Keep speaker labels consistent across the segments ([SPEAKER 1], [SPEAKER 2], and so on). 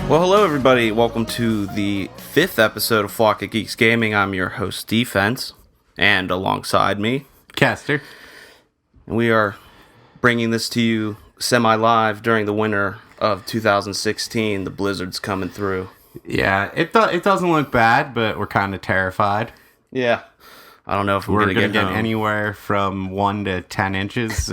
[SPEAKER 1] Well, hello everybody. Welcome to the 5th episode of Flock of Geeks Gaming. I'm your host, Defense, and alongside me,
[SPEAKER 2] Kester.
[SPEAKER 1] And we are bringing this to you semi-live during the winter of 2016. The blizzard's coming through.
[SPEAKER 2] Yeah, it doesn't look bad, but we're kind of terrified.
[SPEAKER 1] Yeah. I don't know if we're going to get
[SPEAKER 2] anywhere from 1 to 10 inches.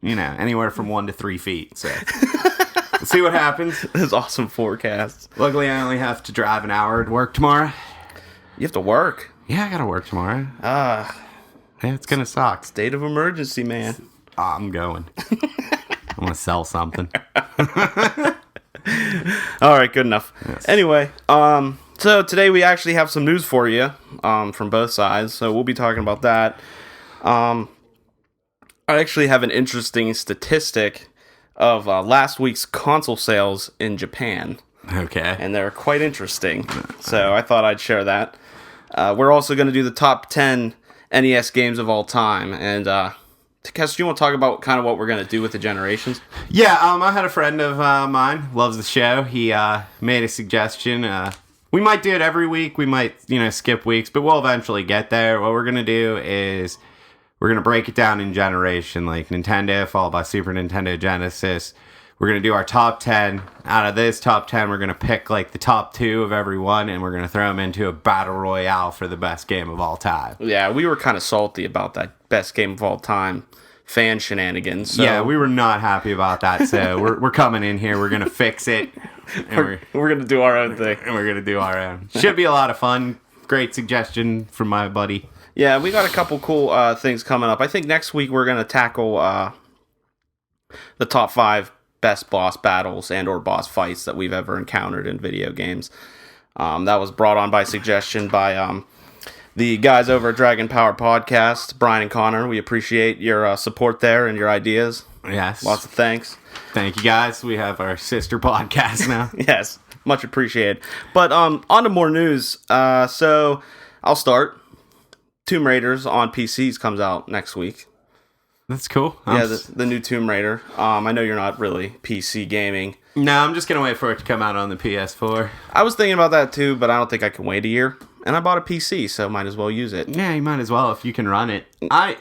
[SPEAKER 2] Anywhere from 1 to 3 feet. So we'll see what happens.
[SPEAKER 1] This awesome forecast.
[SPEAKER 2] Luckily, I only have to drive an hour to work tomorrow.
[SPEAKER 1] You have to work?
[SPEAKER 2] Yeah, I got to work tomorrow. Yeah, it's going to suck.
[SPEAKER 1] State of emergency, man.
[SPEAKER 2] I'm going. I'm going to sell something.
[SPEAKER 1] All right, good enough.
[SPEAKER 2] Yes.
[SPEAKER 1] Anyway, so today we actually have some news for you from both sides, so we'll be talking about that. I actually have an interesting statistic of last week's console sales in Japan.
[SPEAKER 2] Okay.
[SPEAKER 1] And they're quite interesting, so I thought I'd share that. We're also going to do the top 10 NES games of all time, and Kester, do you want to talk about kind of what we're going to do with the generations?
[SPEAKER 2] Yeah, I had a friend of mine, loves the show. He made a suggestion. We might do it every week. We might, skip weeks, but we'll eventually get there. What we're going to do is we're going to break it down in generation, like Nintendo, followed by Super Nintendo, Genesis. We're going to do our top 10. Out of this top 10, we're going to pick like the top 2 of every one, and we're going to throw them into a battle royale for the best game of all time.
[SPEAKER 1] Yeah, we were kind of salty about that best game of all time fan shenanigans. So.
[SPEAKER 2] Yeah, we were not happy about that, so we're coming in here. We're going to fix it.
[SPEAKER 1] And we're going to do our own thing.
[SPEAKER 2] And we're going to do our own. Should be a lot of fun. Great suggestion from my buddy.
[SPEAKER 1] Yeah, we got a couple cool things coming up. I think next week we're going to tackle the top 5 best boss battles and or boss fights that we've ever encountered in video games. That was brought on by suggestion by the guys over at Dragon Power Podcast, Brian and Connor. We appreciate your support there and your ideas.
[SPEAKER 2] Yes.
[SPEAKER 1] Lots of thanks.
[SPEAKER 2] Thank you, guys. We have our sister podcast now.
[SPEAKER 1] Yes, much appreciated. But on to more news. So I'll start. Tomb Raiders on PCs comes out next week.
[SPEAKER 2] That's cool.
[SPEAKER 1] Yeah, the new Tomb Raider. I know you're not really PC gaming.
[SPEAKER 2] No, I'm just going to wait for it to come out on the PS4.
[SPEAKER 1] I was thinking about that too, but I don't think I can wait a year. And I bought a PC, so might as well use it.
[SPEAKER 2] Yeah, you might as well if you can run it. I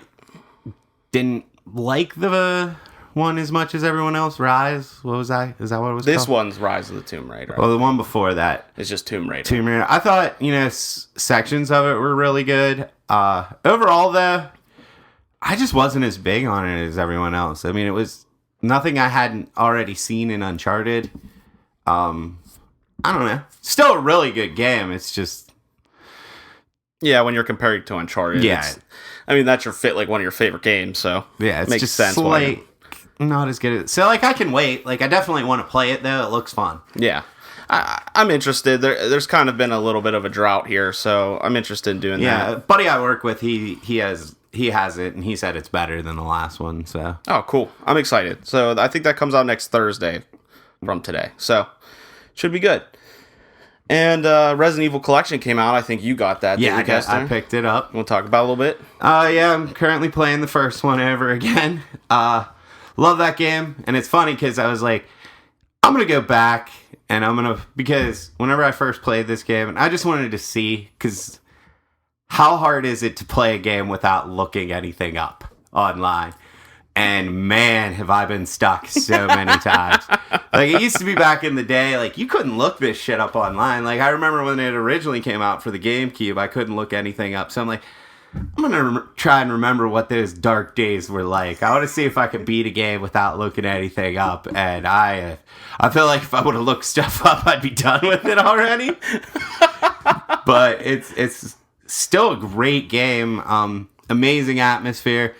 [SPEAKER 2] didn't like the one as much as everyone else. Rise? What was that? Is that what it was
[SPEAKER 1] This
[SPEAKER 2] called?
[SPEAKER 1] one's Rise of the Tomb Raider.
[SPEAKER 2] Well, the one before that.
[SPEAKER 1] It's just Tomb Raider.
[SPEAKER 2] Tomb Raider. I thought, sections of it were really good. Overall, though, I just wasn't as big on it as everyone else. I mean, it was nothing I hadn't already seen in Uncharted. I don't know. Still a really good game. It's just...
[SPEAKER 1] Yeah, when you're comparing it to Uncharted.
[SPEAKER 2] Yeah.
[SPEAKER 1] That's one of your favorite games, so
[SPEAKER 2] yeah, it's
[SPEAKER 1] makes
[SPEAKER 2] just
[SPEAKER 1] sense.
[SPEAKER 2] Like, not as good as... So, I can wait. I definitely want to play it, though. It looks fun.
[SPEAKER 1] Yeah. I'm interested. There's kind of been a little bit of a drought here, so I'm interested in doing that.
[SPEAKER 2] Yeah, buddy I work with, he has it, and he said it's better than the last one, so...
[SPEAKER 1] Oh, cool. I'm excited. So, I think that comes out next Thursday from today. So, should be good. And Resident Evil Collection came out. I think you got that.
[SPEAKER 2] Yeah, I picked it up.
[SPEAKER 1] We'll talk about it a little bit.
[SPEAKER 2] Yeah, I'm currently playing the first one over again. Love that game. And it's funny because I was like, I'm going to go back and because whenever I first played this game, and I just wanted to see, because how hard is it to play a game without looking anything up online? And man, have I been stuck so many times. It used to be back in the day, you couldn't look this shit up online. I remember when it originally came out for the GameCube, I couldn't look anything up. So I'm like, I'm going to try and remember what those dark days were like. I want to see if I can beat a game without looking anything up. And I feel like if I would have looked stuff up, I'd be done with it already. But it's still a great game. Amazing atmosphere.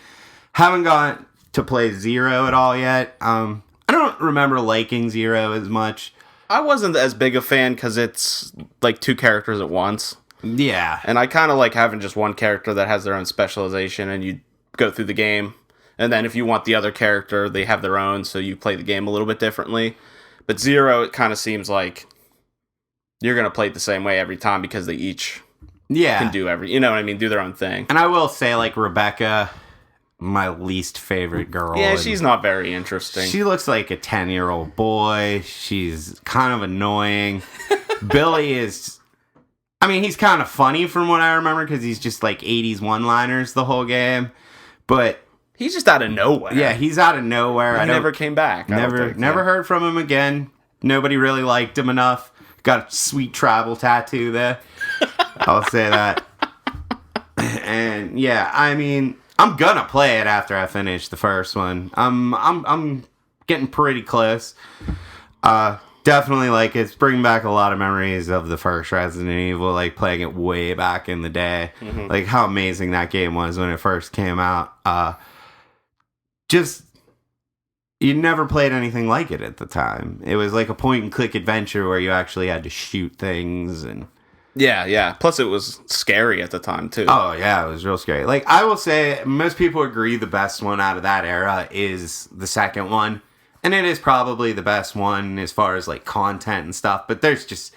[SPEAKER 2] Haven't got to play Zero at all yet. I don't remember liking Zero as much.
[SPEAKER 1] I wasn't as big a fan because it's 2 characters at once.
[SPEAKER 2] Yeah.
[SPEAKER 1] And I kind of like having just one character that has their own specialization, and you go through the game. And then if you want the other character, they have their own, so you play the game a little bit differently. But Zero, it kind of seems like you're going to play it the same way every time because they each can do do their own thing.
[SPEAKER 2] And I will say, Rebecca... my least favorite girl.
[SPEAKER 1] Yeah,
[SPEAKER 2] and
[SPEAKER 1] she's not very interesting.
[SPEAKER 2] she looks like a 10-year-old boy. She's kind of annoying. Billy is... I mean, he's kind of funny from what I remember because he's just like 80s one-liners the whole game. But...
[SPEAKER 1] he's just out of nowhere.
[SPEAKER 2] yeah, he's out of nowhere.
[SPEAKER 1] He never came back.
[SPEAKER 2] Never heard from him again. Nobody really liked him enough. Got a sweet tribal tattoo there. I'll say that. And yeah, I mean, I'm gonna play it after I finish the first one. I'm getting pretty close. Definitely, like, it's bringing back a lot of memories of the first Resident Evil, like playing it way back in the day.
[SPEAKER 1] Mm-hmm.
[SPEAKER 2] Like how amazing that game was when it first came out. Just, you never played anything like it at the time. It was like a point and click adventure where you actually had to shoot things and...
[SPEAKER 1] yeah. Plus, it was scary at the time, too.
[SPEAKER 2] oh, yeah, it was real scary. Like, I will say, most people agree the best one out of that era is the second one. And it is probably the best one as far as, like, content and stuff. But there's just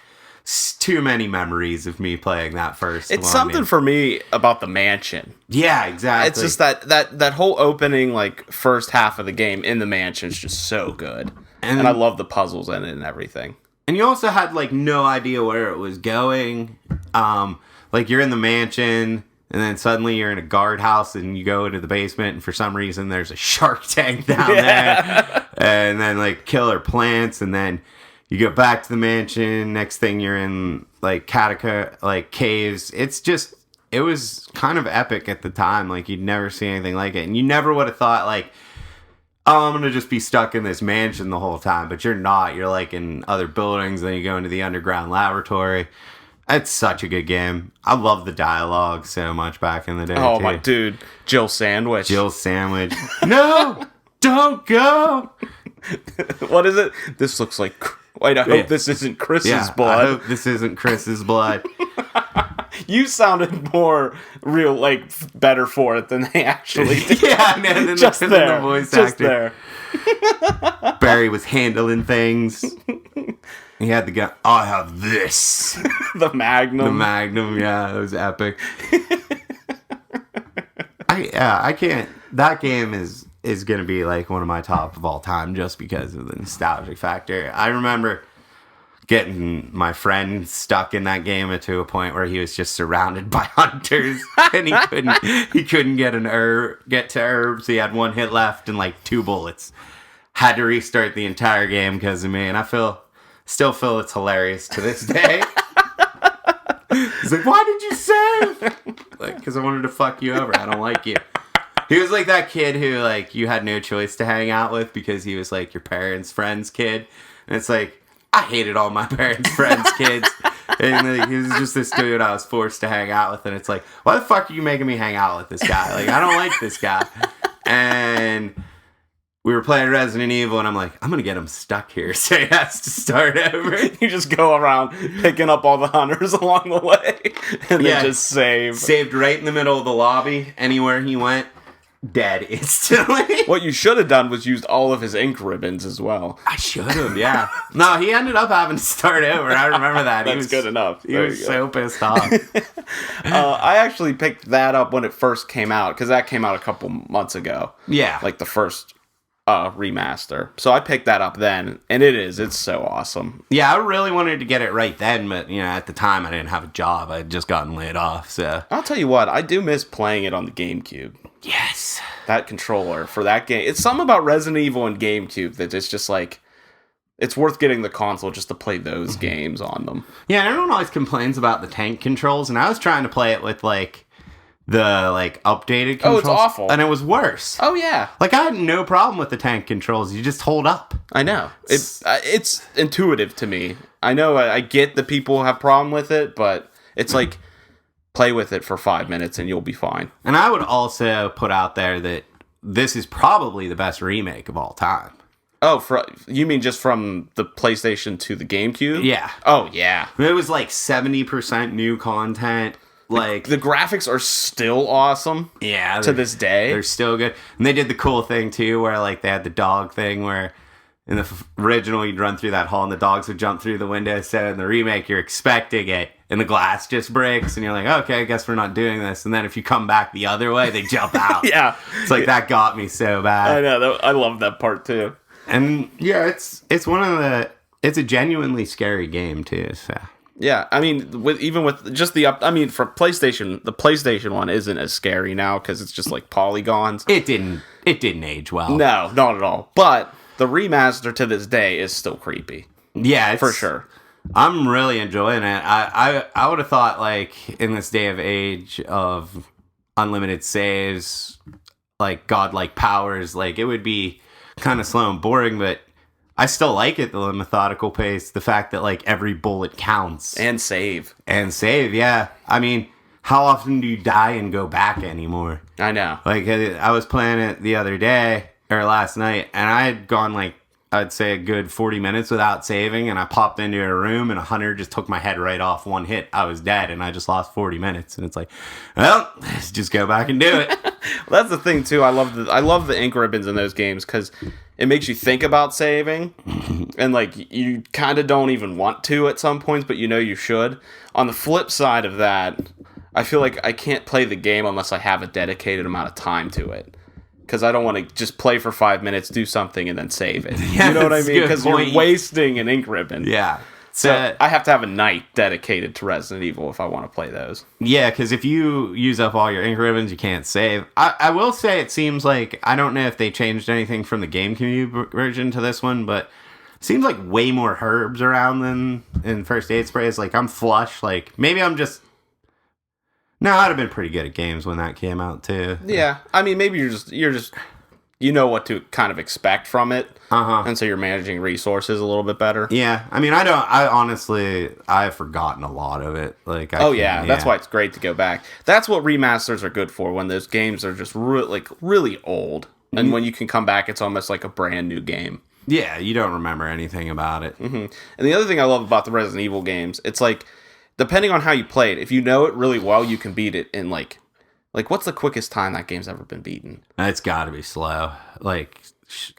[SPEAKER 2] too many memories of me playing that first one.
[SPEAKER 1] It's something for me about the mansion.
[SPEAKER 2] Yeah, exactly.
[SPEAKER 1] It's just that whole opening, like, first half of the game in the mansion is just so good. And I love the puzzles in it and everything.
[SPEAKER 2] And you also had, like, no idea where it was going. Like, you're in the mansion, and then suddenly you're in a guardhouse, and you go into the basement, and for some reason there's a shark tank down there. And then, like, killer plants, and then you go back to the mansion. Next thing you're in, like, caves. It's just, it was kind of epic at the time. Like, you'd never see anything like it. And you never would have thought, like, oh, I'm going to just be stuck in this mansion the whole time. But you're not. You're, like, in other buildings. Then you go into the underground laboratory. It's such a good game. I love the dialogue so much back in the day,
[SPEAKER 1] Oh,
[SPEAKER 2] too.
[SPEAKER 1] my dude. Jill Sandwich.
[SPEAKER 2] No! Don't go!
[SPEAKER 1] What is it? This looks like... wait, I hope this isn't Chris's blood.
[SPEAKER 2] I hope this isn't Chris's blood.
[SPEAKER 1] You sounded more real, like, better for it than they actually did.
[SPEAKER 2] Yeah, no, than
[SPEAKER 1] Just
[SPEAKER 2] than
[SPEAKER 1] there.
[SPEAKER 2] the voice
[SPEAKER 1] Just
[SPEAKER 2] actor.
[SPEAKER 1] there.
[SPEAKER 2] Barry was handling things. He had the gun. Oh, I have this.
[SPEAKER 1] The Magnum.
[SPEAKER 2] The Magnum, yeah, it was epic. I can't. That game is going to be like one of my top of all time just because of the nostalgic factor. I remember getting my friend stuck in that game to a point where he was just surrounded by hunters and he couldn't get to herbs. He had one hit left and like 2 bullets. Had to restart the entire game because of me, and I still feel it's hilarious to this day. He's like, why did you save? Like, because I wanted to fuck you over. I don't like you. He was like that kid who, like, you had no choice to hang out with because he was, like, your parents' friend's kid. And it's like, I hated all my parents' friends' kids. And, like, he was just this dude I was forced to hang out with. And it's like, why the fuck are you making me hang out with this guy? Like, I don't like this guy. And we were playing Resident Evil, and I'm like, I'm going to get him stuck here, so he has to start over.
[SPEAKER 1] You just go around picking up all the hunters along the way, and then just save.
[SPEAKER 2] Saved right in the middle of the lobby, anywhere he went. Dead instantly.
[SPEAKER 1] What you should have done was used all of his ink ribbons as well.
[SPEAKER 2] I should have, yeah. No, he ended up having to start over. I remember that.
[SPEAKER 1] That's good enough.
[SPEAKER 2] He was so pissed off.
[SPEAKER 1] I actually picked that up when it first came out, because that came out a couple months ago.
[SPEAKER 2] Yeah.
[SPEAKER 1] Like the first remaster. So I picked that up then, and it's so awesome.
[SPEAKER 2] Yeah, I really wanted to get it right then, but, you know, at the time I didn't have a job. I had just gotten laid off, so.
[SPEAKER 1] I'll tell you what, I do miss playing it on the GameCube.
[SPEAKER 2] Yes.
[SPEAKER 1] That controller for that game. It's something about Resident Evil and GameCube that it's just like, it's worth getting the console just to play those games on them.
[SPEAKER 2] Yeah, everyone always complains about the tank controls, and I was trying to play it with, like, the, like, updated controls.
[SPEAKER 1] Oh, it's awful.
[SPEAKER 2] And it was worse.
[SPEAKER 1] Oh, yeah.
[SPEAKER 2] Like, I had no problem with the tank controls. You just hold up.
[SPEAKER 1] I know. It's intuitive to me. I know I get that people have problem with it, but it's like, play with it for 5 minutes and you'll be fine.
[SPEAKER 2] And I would also put out there that this is probably the best remake of all time.
[SPEAKER 1] Oh, you mean just from the PlayStation to the GameCube?
[SPEAKER 2] Yeah.
[SPEAKER 1] Oh, yeah.
[SPEAKER 2] It was like 70% new content. Like
[SPEAKER 1] the graphics are still awesome.
[SPEAKER 2] Yeah.
[SPEAKER 1] To this day.
[SPEAKER 2] They're still good. And they did the cool thing, too, where like they had the dog thing where in the original you'd run through that hall and the dogs would jump through the window. So in the remake, you're expecting it. and the glass just breaks, and you're like, okay, I guess we're not doing this. And then if you come back the other way, they jump out.
[SPEAKER 1] Yeah.
[SPEAKER 2] It's like, that got me so bad.
[SPEAKER 1] I know. I love that part, too.
[SPEAKER 2] And yeah, it's a genuinely scary game, too, so.
[SPEAKER 1] Yeah, I mean, for PlayStation, the PlayStation one isn't as scary now because it's just like polygons.
[SPEAKER 2] It didn't age well.
[SPEAKER 1] No, not at all. But the remaster to this day is still creepy.
[SPEAKER 2] Yeah,
[SPEAKER 1] for sure.
[SPEAKER 2] I'm really enjoying it. I would have thought, like, in this day of age of unlimited saves, like godlike powers, like it would be kind of slow and boring, but I still like it, the methodical pace, the fact that, like, every bullet counts.
[SPEAKER 1] And save,
[SPEAKER 2] yeah. I mean, how often do you die and go back anymore?
[SPEAKER 1] I know.
[SPEAKER 2] Like, I was playing it the other day, or last night, and I had gone, like, I'd say a good 40 minutes without saving, and I popped into a room, and a hunter just took my head right off one hit. I was dead, and I just lost 40 minutes. And it's like, well, let's just go back and do it.
[SPEAKER 1] Well, that's the thing, too. I love the ink ribbons in those games, because it makes you think about saving, and, like, you kind of don't even want to at some points, but you know you should. On the flip side of that, I feel like I can't play the game unless I have a dedicated amount of time to it. Because I don't want to just play for 5 minutes, do something, and then save it.
[SPEAKER 2] Yeah,
[SPEAKER 1] you know what I mean? Because you're
[SPEAKER 2] point.
[SPEAKER 1] Wasting an ink ribbon.
[SPEAKER 2] Yeah.
[SPEAKER 1] So I have to have a night dedicated to Resident Evil if I want to play those.
[SPEAKER 2] Yeah, because if you use up all your ink ribbons, you can't save. I will say it seems like, I don't know if they changed anything from the GameCube version to this one, but it seems like way more herbs around than in First Aid Sprays. Like, I'm flush. Like, maybe I'm just... No, I'd have been pretty good at games when that came out, too.
[SPEAKER 1] Yeah, I mean, maybe you're just you know what to kind of expect from it, and so you're managing resources a little bit better.
[SPEAKER 2] Yeah, I mean, I've forgotten a lot of it. Like,
[SPEAKER 1] that's why it's great to go back. That's what remasters are good for, when those games are just really old, and when you can come back, it's almost like a brand new game.
[SPEAKER 2] Yeah, you don't remember anything about it.
[SPEAKER 1] Mm-hmm. And the other thing I love about the Resident Evil games, it's like, depending on how you play it, if you know it really well, you can beat it in like what's the quickest time that game's ever been beaten?
[SPEAKER 2] It's got to be slow, like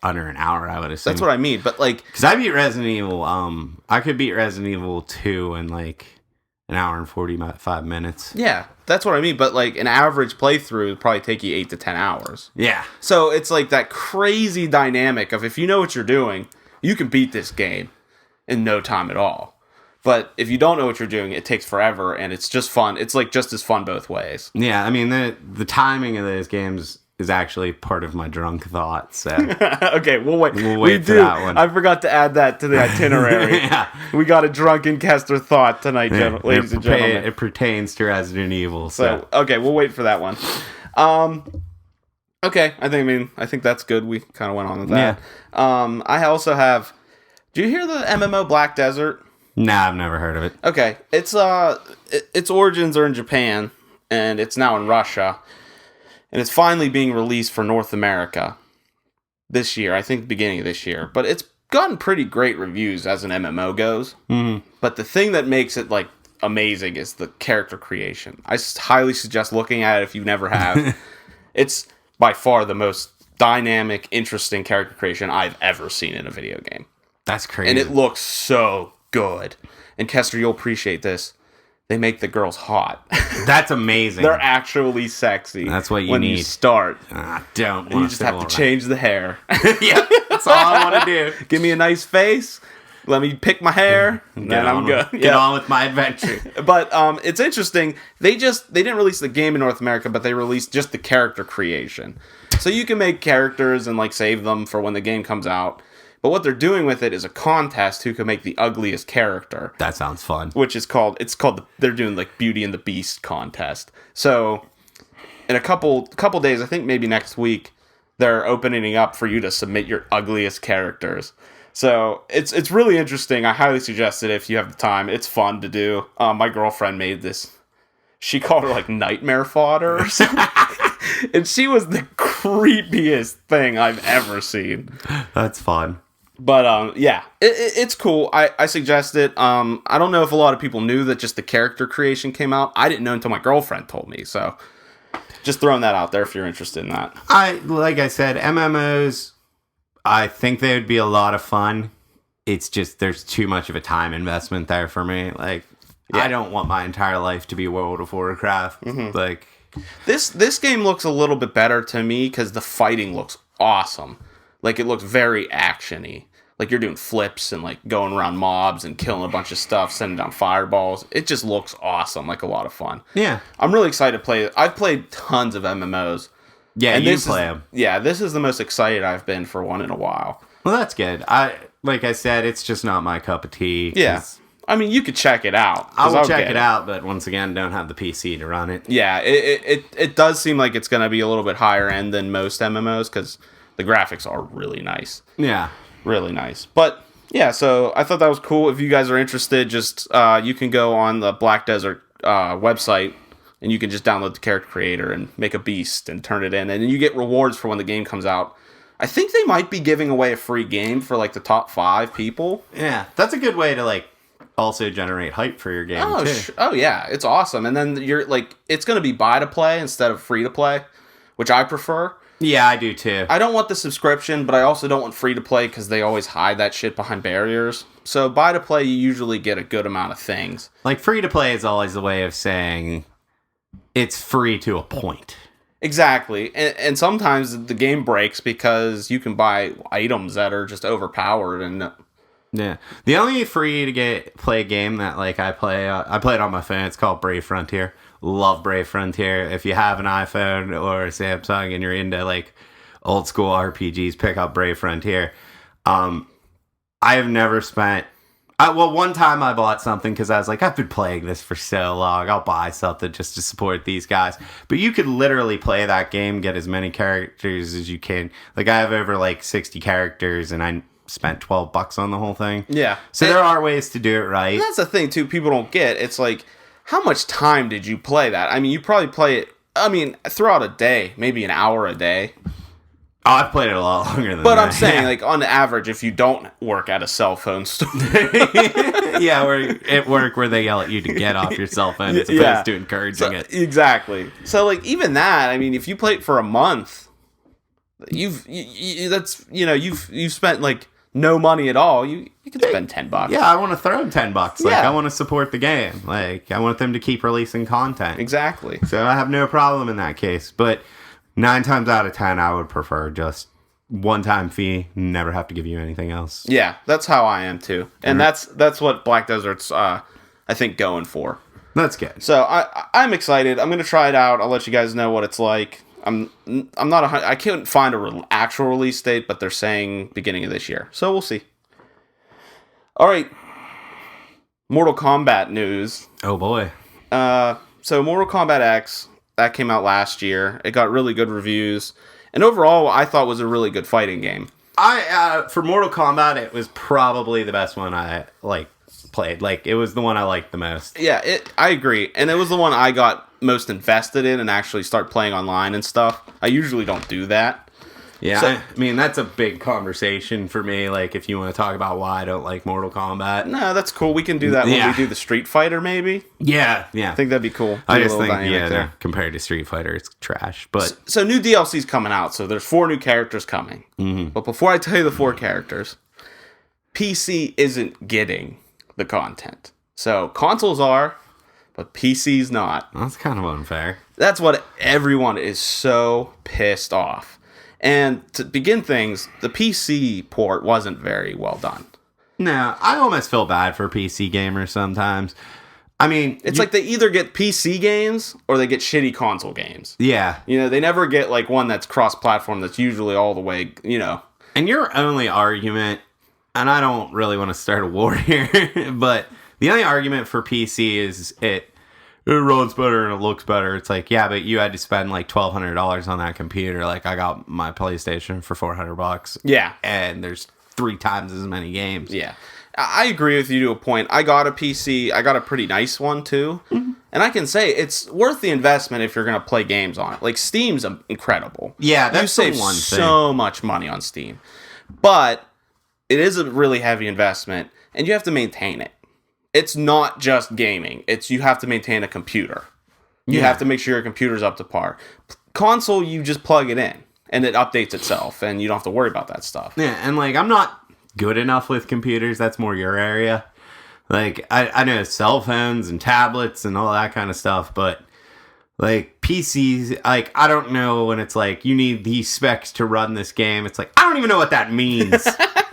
[SPEAKER 2] under an hour, I would assume.
[SPEAKER 1] That's what I mean, but like,
[SPEAKER 2] because I beat Resident Evil, I could beat Resident Evil 2 in like an hour and 45 minutes.
[SPEAKER 1] Yeah, that's what I mean. But like an average playthrough would probably take you 8 to 10 hours.
[SPEAKER 2] Yeah.
[SPEAKER 1] So it's like that crazy dynamic of, if you know what you're doing, you can beat this game in no time at all. But if you don't know what you're doing, it takes forever, and it's just fun. It's like just as fun both ways.
[SPEAKER 2] Yeah, I mean, the timing of those games is actually part of my drunk thought. So
[SPEAKER 1] okay, we'll wait.
[SPEAKER 2] We'll wait for that one.
[SPEAKER 1] I forgot to add that to the itinerary.
[SPEAKER 2] Yeah.
[SPEAKER 1] We got a drunken Kester thought tonight, ladies and gentlemen.
[SPEAKER 2] It pertains to Resident Evil.
[SPEAKER 1] So okay, we'll wait for that one. Okay, I think that's good. We kind of went on with that. Yeah. I also have. Do you hear the MMO Black Desert?
[SPEAKER 2] Nah, I've never heard of it.
[SPEAKER 1] Okay, its origins are in Japan, and it's now in Russia, and it's finally being released for North America this year. I think the beginning of this year, but it's gotten pretty great reviews as an MMO goes. Mm-hmm. But the thing that makes it like amazing is the character creation. I highly suggest looking at it if you never have. It's by far the most dynamic, interesting character creation I've ever seen in a video game.
[SPEAKER 2] That's crazy,
[SPEAKER 1] and it looks so good. And Kester, you'll appreciate this. They make the girls hot.
[SPEAKER 2] That's amazing.
[SPEAKER 1] They're actually sexy.
[SPEAKER 2] That's what you
[SPEAKER 1] when
[SPEAKER 2] need.
[SPEAKER 1] You start.
[SPEAKER 2] Don't.
[SPEAKER 1] And you just have to change the hair.
[SPEAKER 2] Yeah, that's all I want to do.
[SPEAKER 1] Give me a nice face. Let me pick my hair. And then I'm good.
[SPEAKER 2] Get on with my adventure.
[SPEAKER 1] But it's interesting. They didn't release the game in North America, but they released just the character creation. So you can make characters and like save them for when the game comes out. But what they're doing with it is a contest who can make the ugliest character.
[SPEAKER 2] That sounds fun.
[SPEAKER 1] Which is they're doing like Beauty and the Beast contest. So in a couple days, I think maybe next week, they're opening up for you to submit your ugliest characters. So it's really interesting. I highly suggest it if you have the time. It's fun to do. My girlfriend made this. She called her like nightmare fodder or something. And she was the creepiest thing I've ever seen.
[SPEAKER 2] That's fun.
[SPEAKER 1] But yeah, it's cool. I suggest it. I don't know if a lot of people knew that just the character creation came out. I didn't know until my girlfriend told me. So just throwing that out there if you're interested in that.
[SPEAKER 2] Like I said, MMOs, I think they would be a lot of fun. It's just there's too much of a time investment there for me. Like I don't want my entire life to be World of Warcraft. Like
[SPEAKER 1] This game looks a little bit better to me because the fighting looks awesome. Like, it looks very action-y. Like, you're doing flips and, like, going around mobs and killing a bunch of stuff, sending down fireballs. It just looks awesome, like a lot of fun.
[SPEAKER 2] Yeah.
[SPEAKER 1] I'm really excited to play it. I've played tons of MMOs.
[SPEAKER 2] Yeah,
[SPEAKER 1] and
[SPEAKER 2] you play them.
[SPEAKER 1] Yeah, this is the most excited I've been for one in a while.
[SPEAKER 2] Well, that's good. Like I said, it's just not my cup of tea.
[SPEAKER 1] Yeah. I mean, you could check it out.
[SPEAKER 2] I will check it out, but once again, don't have the PC to run it.
[SPEAKER 1] Yeah, it does seem like it's going to be a little bit higher end than most MMOs because the graphics are really nice.
[SPEAKER 2] Yeah.
[SPEAKER 1] Really nice. But, yeah, so I thought that was cool. If you guys are interested, just you can go on the Black Desert website, and you can just download the character creator and make a beast and turn it in. And then you get rewards for when the game comes out. I think they might be giving away a free game for, like, the top 5 people.
[SPEAKER 2] Yeah, that's a good way to, like, also generate hype for your game, too.
[SPEAKER 1] Oh, yeah, it's awesome. And then you're, like, it's going to be buy-to-play instead of free-to-play, which I prefer.
[SPEAKER 2] Yeah, I do too.
[SPEAKER 1] I don't want the subscription, but I also don't want free to play because they always hide that shit behind barriers. So buy to play, you usually get a good amount of things.
[SPEAKER 2] Like, free to play is always the way of saying it's free to a point.
[SPEAKER 1] Exactly. And sometimes the game breaks because you can buy items that are just overpowered. And
[SPEAKER 2] yeah. The only free to play game that like I play it on my phone. It's called Brave Frontier. Love Brave Frontier. If you have an iPhone or a Samsung and you're into like old school RPGs, pick up Brave Frontier. I have never spent. One time I bought something because I was like, I've been playing this for so long. I'll buy something just to support these guys. But you could literally play that game, get as many characters as you can. Like I have over like 60 characters, and I spent $12 on the whole thing.
[SPEAKER 1] Yeah.
[SPEAKER 2] So there are ways to do it right.
[SPEAKER 1] That's the thing too. People don't get. It's like, how much time did you play that? I mean, you probably play it. I mean, throughout a day, maybe an hour a day.
[SPEAKER 2] Oh, I've played it a lot longer than that.
[SPEAKER 1] But I'm saying, like, on average, if you don't work at a cell phone store.
[SPEAKER 2] Yeah, or at work where they yell at you to get off your cell phone as opposed to encouraging it.
[SPEAKER 1] Exactly. So, like, even that, I mean, if you play it for a month, you've spent, like, no money at all. You can spend $10.
[SPEAKER 2] Yeah, I want to throw them $10. Like, I want to support the game. Like, I want them to keep releasing content.
[SPEAKER 1] Exactly.
[SPEAKER 2] So I have no problem in that case. But 9 times out of 10, I would prefer just one-time fee, never have to give you anything else.
[SPEAKER 1] Yeah, that's how I am too, and that's what Black Desert's I think going for.
[SPEAKER 2] That's good.
[SPEAKER 1] So I'm excited. I'm gonna try it out. I'll let you guys know what it's like. I'm not I can't find a actual release date, but they're saying beginning of this year. So we'll see. All right, Mortal Kombat news.
[SPEAKER 2] Oh boy.
[SPEAKER 1] So Mortal Kombat X. That came out last year. It got really good reviews. And overall, I thought was a really good fighting game.
[SPEAKER 2] For Mortal Kombat, it was probably the best one I, played. Like, it was the one I liked the most.
[SPEAKER 1] Yeah, I agree. And it was the one I got most invested in and actually start playing online and stuff. I usually don't do that.
[SPEAKER 2] Yeah, so, I mean, that's a big conversation for me, like, if you want to talk about why I don't like Mortal Kombat.
[SPEAKER 1] No, that's cool. We can do that when we do the Street Fighter, maybe.
[SPEAKER 2] Yeah.
[SPEAKER 1] I think that'd be cool.
[SPEAKER 2] I just think, compared to Street Fighter, it's trash. But
[SPEAKER 1] so new DLC's coming out, so there's 4 new characters coming.
[SPEAKER 2] Mm-hmm.
[SPEAKER 1] But before I tell you the 4 characters, PC isn't getting the content. So consoles are, but PC's not.
[SPEAKER 2] That's kind of unfair.
[SPEAKER 1] That's what everyone is so pissed off. And to begin things, the PC port wasn't very well done.
[SPEAKER 2] No, I almost feel bad for PC gamers sometimes. I mean,
[SPEAKER 1] it's like they either get PC games or they get shitty console games.
[SPEAKER 2] Yeah.
[SPEAKER 1] You know, they never get like one that's cross-platform that's usually all the way, you know.
[SPEAKER 2] And your only argument, and I don't really want to start a war here, but the only argument for PC is it runs better and it looks better. It's like, yeah, but you had to spend like $1,200 on that computer. Like, I got my PlayStation for $400.
[SPEAKER 1] Yeah.
[SPEAKER 2] And there's 3 times as many games.
[SPEAKER 1] Yeah. I agree with you to a point. I got a PC. I got a pretty nice one, too. Mm-hmm. And I can say it's worth the investment if you're going to play games on it. Like, Steam's incredible.
[SPEAKER 2] Yeah, that's
[SPEAKER 1] you save so much money on Steam. But it is a really heavy investment, and you have to maintain it. It's not just gaming. You have to maintain a computer. You have to make sure your computer's up to par. Console, you just plug it in, and it updates itself, and you don't have to worry about that stuff.
[SPEAKER 2] Yeah, and like, I'm not good enough with computers. That's more your area. Like, I know cell phones and tablets and all that kind of stuff, but like PCs, like, I don't know when it's like, you need these specs to run this game. It's like, I don't even know what that means.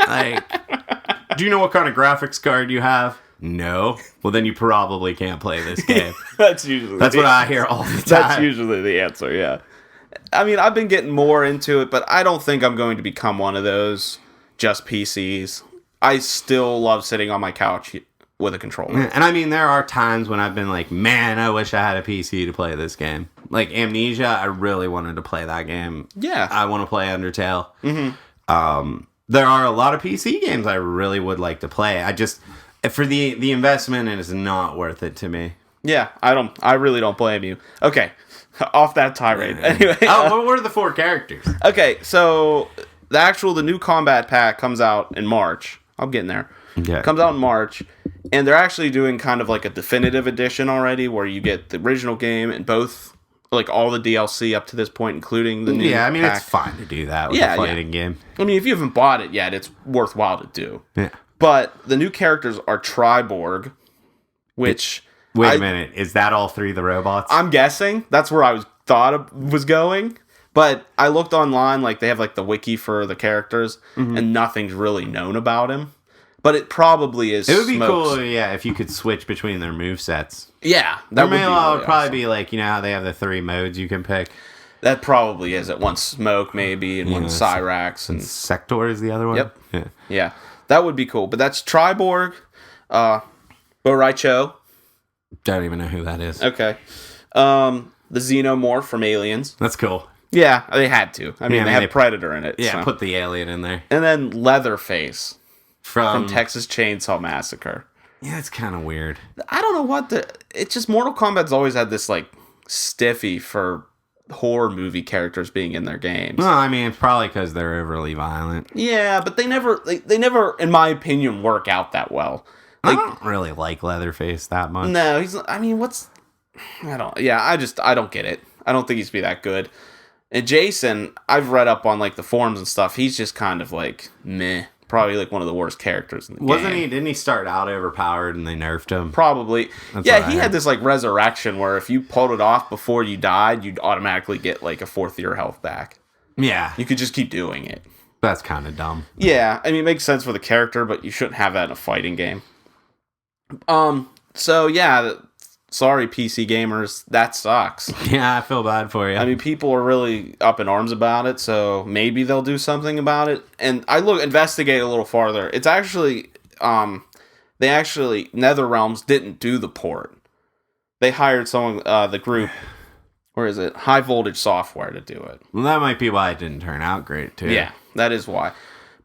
[SPEAKER 2] Like, do you know what kind of graphics card you have? No. Well, then you probably can't play this game.
[SPEAKER 1] That's
[SPEAKER 2] what I hear all the time.
[SPEAKER 1] That's usually the answer, yeah. I mean, I've been getting more into it, but I don't think I'm going to become one of those just PCs. I still love sitting on my couch with a controller.
[SPEAKER 2] And I mean, there are times when I've been like, man, I wish I had a PC to play this game. Like Amnesia, I really wanted to play that game.
[SPEAKER 1] Yeah.
[SPEAKER 2] I want to play Undertale. There are a lot of PC games I really would like to play. I just, for the investment, it is not worth it to me.
[SPEAKER 1] Yeah, I really don't blame you. Okay, off that tirade. Anyway.
[SPEAKER 2] What were the 4 characters?
[SPEAKER 1] Okay, so the new combat pack comes out in March. I'm getting there.
[SPEAKER 2] Okay.
[SPEAKER 1] Comes out in March, and they're actually doing kind of like a definitive edition already, where you get the original game and both, like all the DLC up to this point, including the new
[SPEAKER 2] Yeah, I mean,
[SPEAKER 1] pack.
[SPEAKER 2] it's fine to do that with a fighting game.
[SPEAKER 1] I mean, if you haven't bought it yet, it's worthwhile to do.
[SPEAKER 2] Yeah.
[SPEAKER 1] But the new characters are Triborg, which...
[SPEAKER 2] Wait a minute, is that all 3 of the robots?
[SPEAKER 1] I'm guessing. That's where I was going. But I looked online, like they have like the wiki for the characters, and nothing's really known about him. But it probably is.
[SPEAKER 2] It would be
[SPEAKER 1] Smokes.
[SPEAKER 2] cool, yeah, if you could switch between their movesets.
[SPEAKER 1] Yeah,
[SPEAKER 2] That
[SPEAKER 1] would be really
[SPEAKER 2] would probably
[SPEAKER 1] awesome.
[SPEAKER 2] be like, you know how they have the 3 modes you can pick?
[SPEAKER 1] That probably is it. One Smoke, maybe, and one Cyrax. And
[SPEAKER 2] Sector is the other one?
[SPEAKER 1] Yep.
[SPEAKER 2] Yeah.
[SPEAKER 1] Yeah, that would be cool. But that's Triborg, Boraicho.
[SPEAKER 2] Don't even know who that is.
[SPEAKER 1] Okay. The Xenomorph from Aliens.
[SPEAKER 2] That's cool.
[SPEAKER 1] Yeah, they had to. I mean, they have Predator in it.
[SPEAKER 2] Yeah,
[SPEAKER 1] so.
[SPEAKER 2] put the alien in there.
[SPEAKER 1] And then Leatherface
[SPEAKER 2] From
[SPEAKER 1] Texas Chainsaw Massacre.
[SPEAKER 2] Yeah, it's kind of weird.
[SPEAKER 1] I don't know what it's just Mortal Kombat's always had this like stiffy for horror movie characters being in their games.
[SPEAKER 2] Well, I mean, it's probably because they're overly violent.
[SPEAKER 1] Yeah, but they never, in my opinion, work out that well.
[SPEAKER 2] Like, I don't really like Leatherface that much.
[SPEAKER 1] No, I don't get it. I don't think he's be that good. And Jason, I've read up on like the forums and stuff. He's just kind of like meh. Probably like one of the worst characters in the game.
[SPEAKER 2] Didn't he start out overpowered and they nerfed him?
[SPEAKER 1] Probably.
[SPEAKER 2] That's
[SPEAKER 1] yeah,
[SPEAKER 2] what I
[SPEAKER 1] he
[SPEAKER 2] heard.
[SPEAKER 1] had this like resurrection where if you pulled it off before you died, you'd automatically get like a 4th of your health back.
[SPEAKER 2] Yeah,
[SPEAKER 1] You could just keep doing it.
[SPEAKER 2] that's kind of dumb.
[SPEAKER 1] Yeah, I mean, it makes sense for the character, but you shouldn't have that in a fighting game. So yeah, sorry PC gamers, that sucks.
[SPEAKER 2] Yeah, I feel bad for you.
[SPEAKER 1] I mean, people are really up in arms about it, so maybe they'll do something about it. And I investigate a little farther. It's actually, NetherRealms didn't do the port. They hired someone, the group, where is it? High Voltage Software to do it.
[SPEAKER 2] Well, that might be why it didn't turn out great, too.
[SPEAKER 1] Yeah, that is why.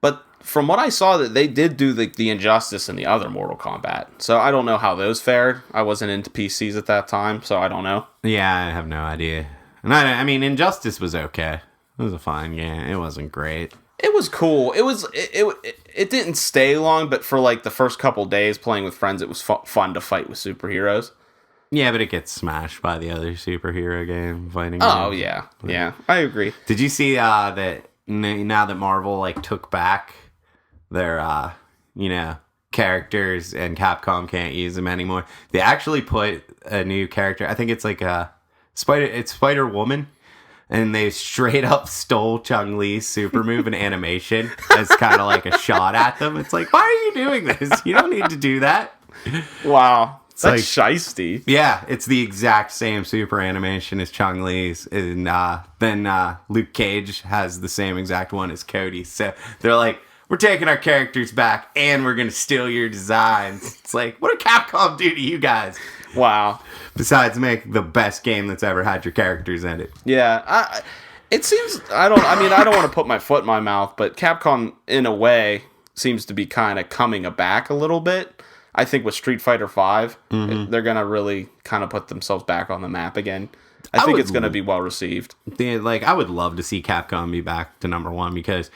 [SPEAKER 1] But from what I saw, that they did do the Injustice and the other Mortal Kombat. So I don't know how those fared. I wasn't into PCs at that time, so I don't know.
[SPEAKER 2] Yeah, I have no idea. And I mean, Injustice was okay. It was a fine game. It wasn't great.
[SPEAKER 1] It was cool. It didn't stay long, but for like the first couple days playing with friends, it was fun to fight with superheroes.
[SPEAKER 2] Yeah, but it gets smashed by the other superhero game fighting.
[SPEAKER 1] Oh
[SPEAKER 2] game.
[SPEAKER 1] yeah, I agree.
[SPEAKER 2] Did you see that now that Marvel like took back their characters and Capcom can't use them anymore? They actually put a new character. I think it's like Spider Woman. And they straight up stole Chun-Li's super move and animation as kind of like a shot at them. It's like, why are you doing this? You don't need to do that.
[SPEAKER 1] Wow, that's
[SPEAKER 2] like
[SPEAKER 1] shiesty.
[SPEAKER 2] Yeah, it's the exact same super animation as Chun-Li's. And then Luke Cage has the same exact one as Cody. So they're like, we're taking our characters back and we're going to steal your designs. It's like, what did Capcom do to you guys?
[SPEAKER 1] Wow.
[SPEAKER 2] Besides make the best game that's ever had your characters in it.
[SPEAKER 1] Yeah, it seems, I don't want to put my foot in my mouth, but Capcom, in a way, seems to be kind of coming back a little bit. I think with Street Fighter V, they're going to really kind of put themselves back on the map again. I think it's going to be well received.
[SPEAKER 2] I would love to see Capcom be back to number one because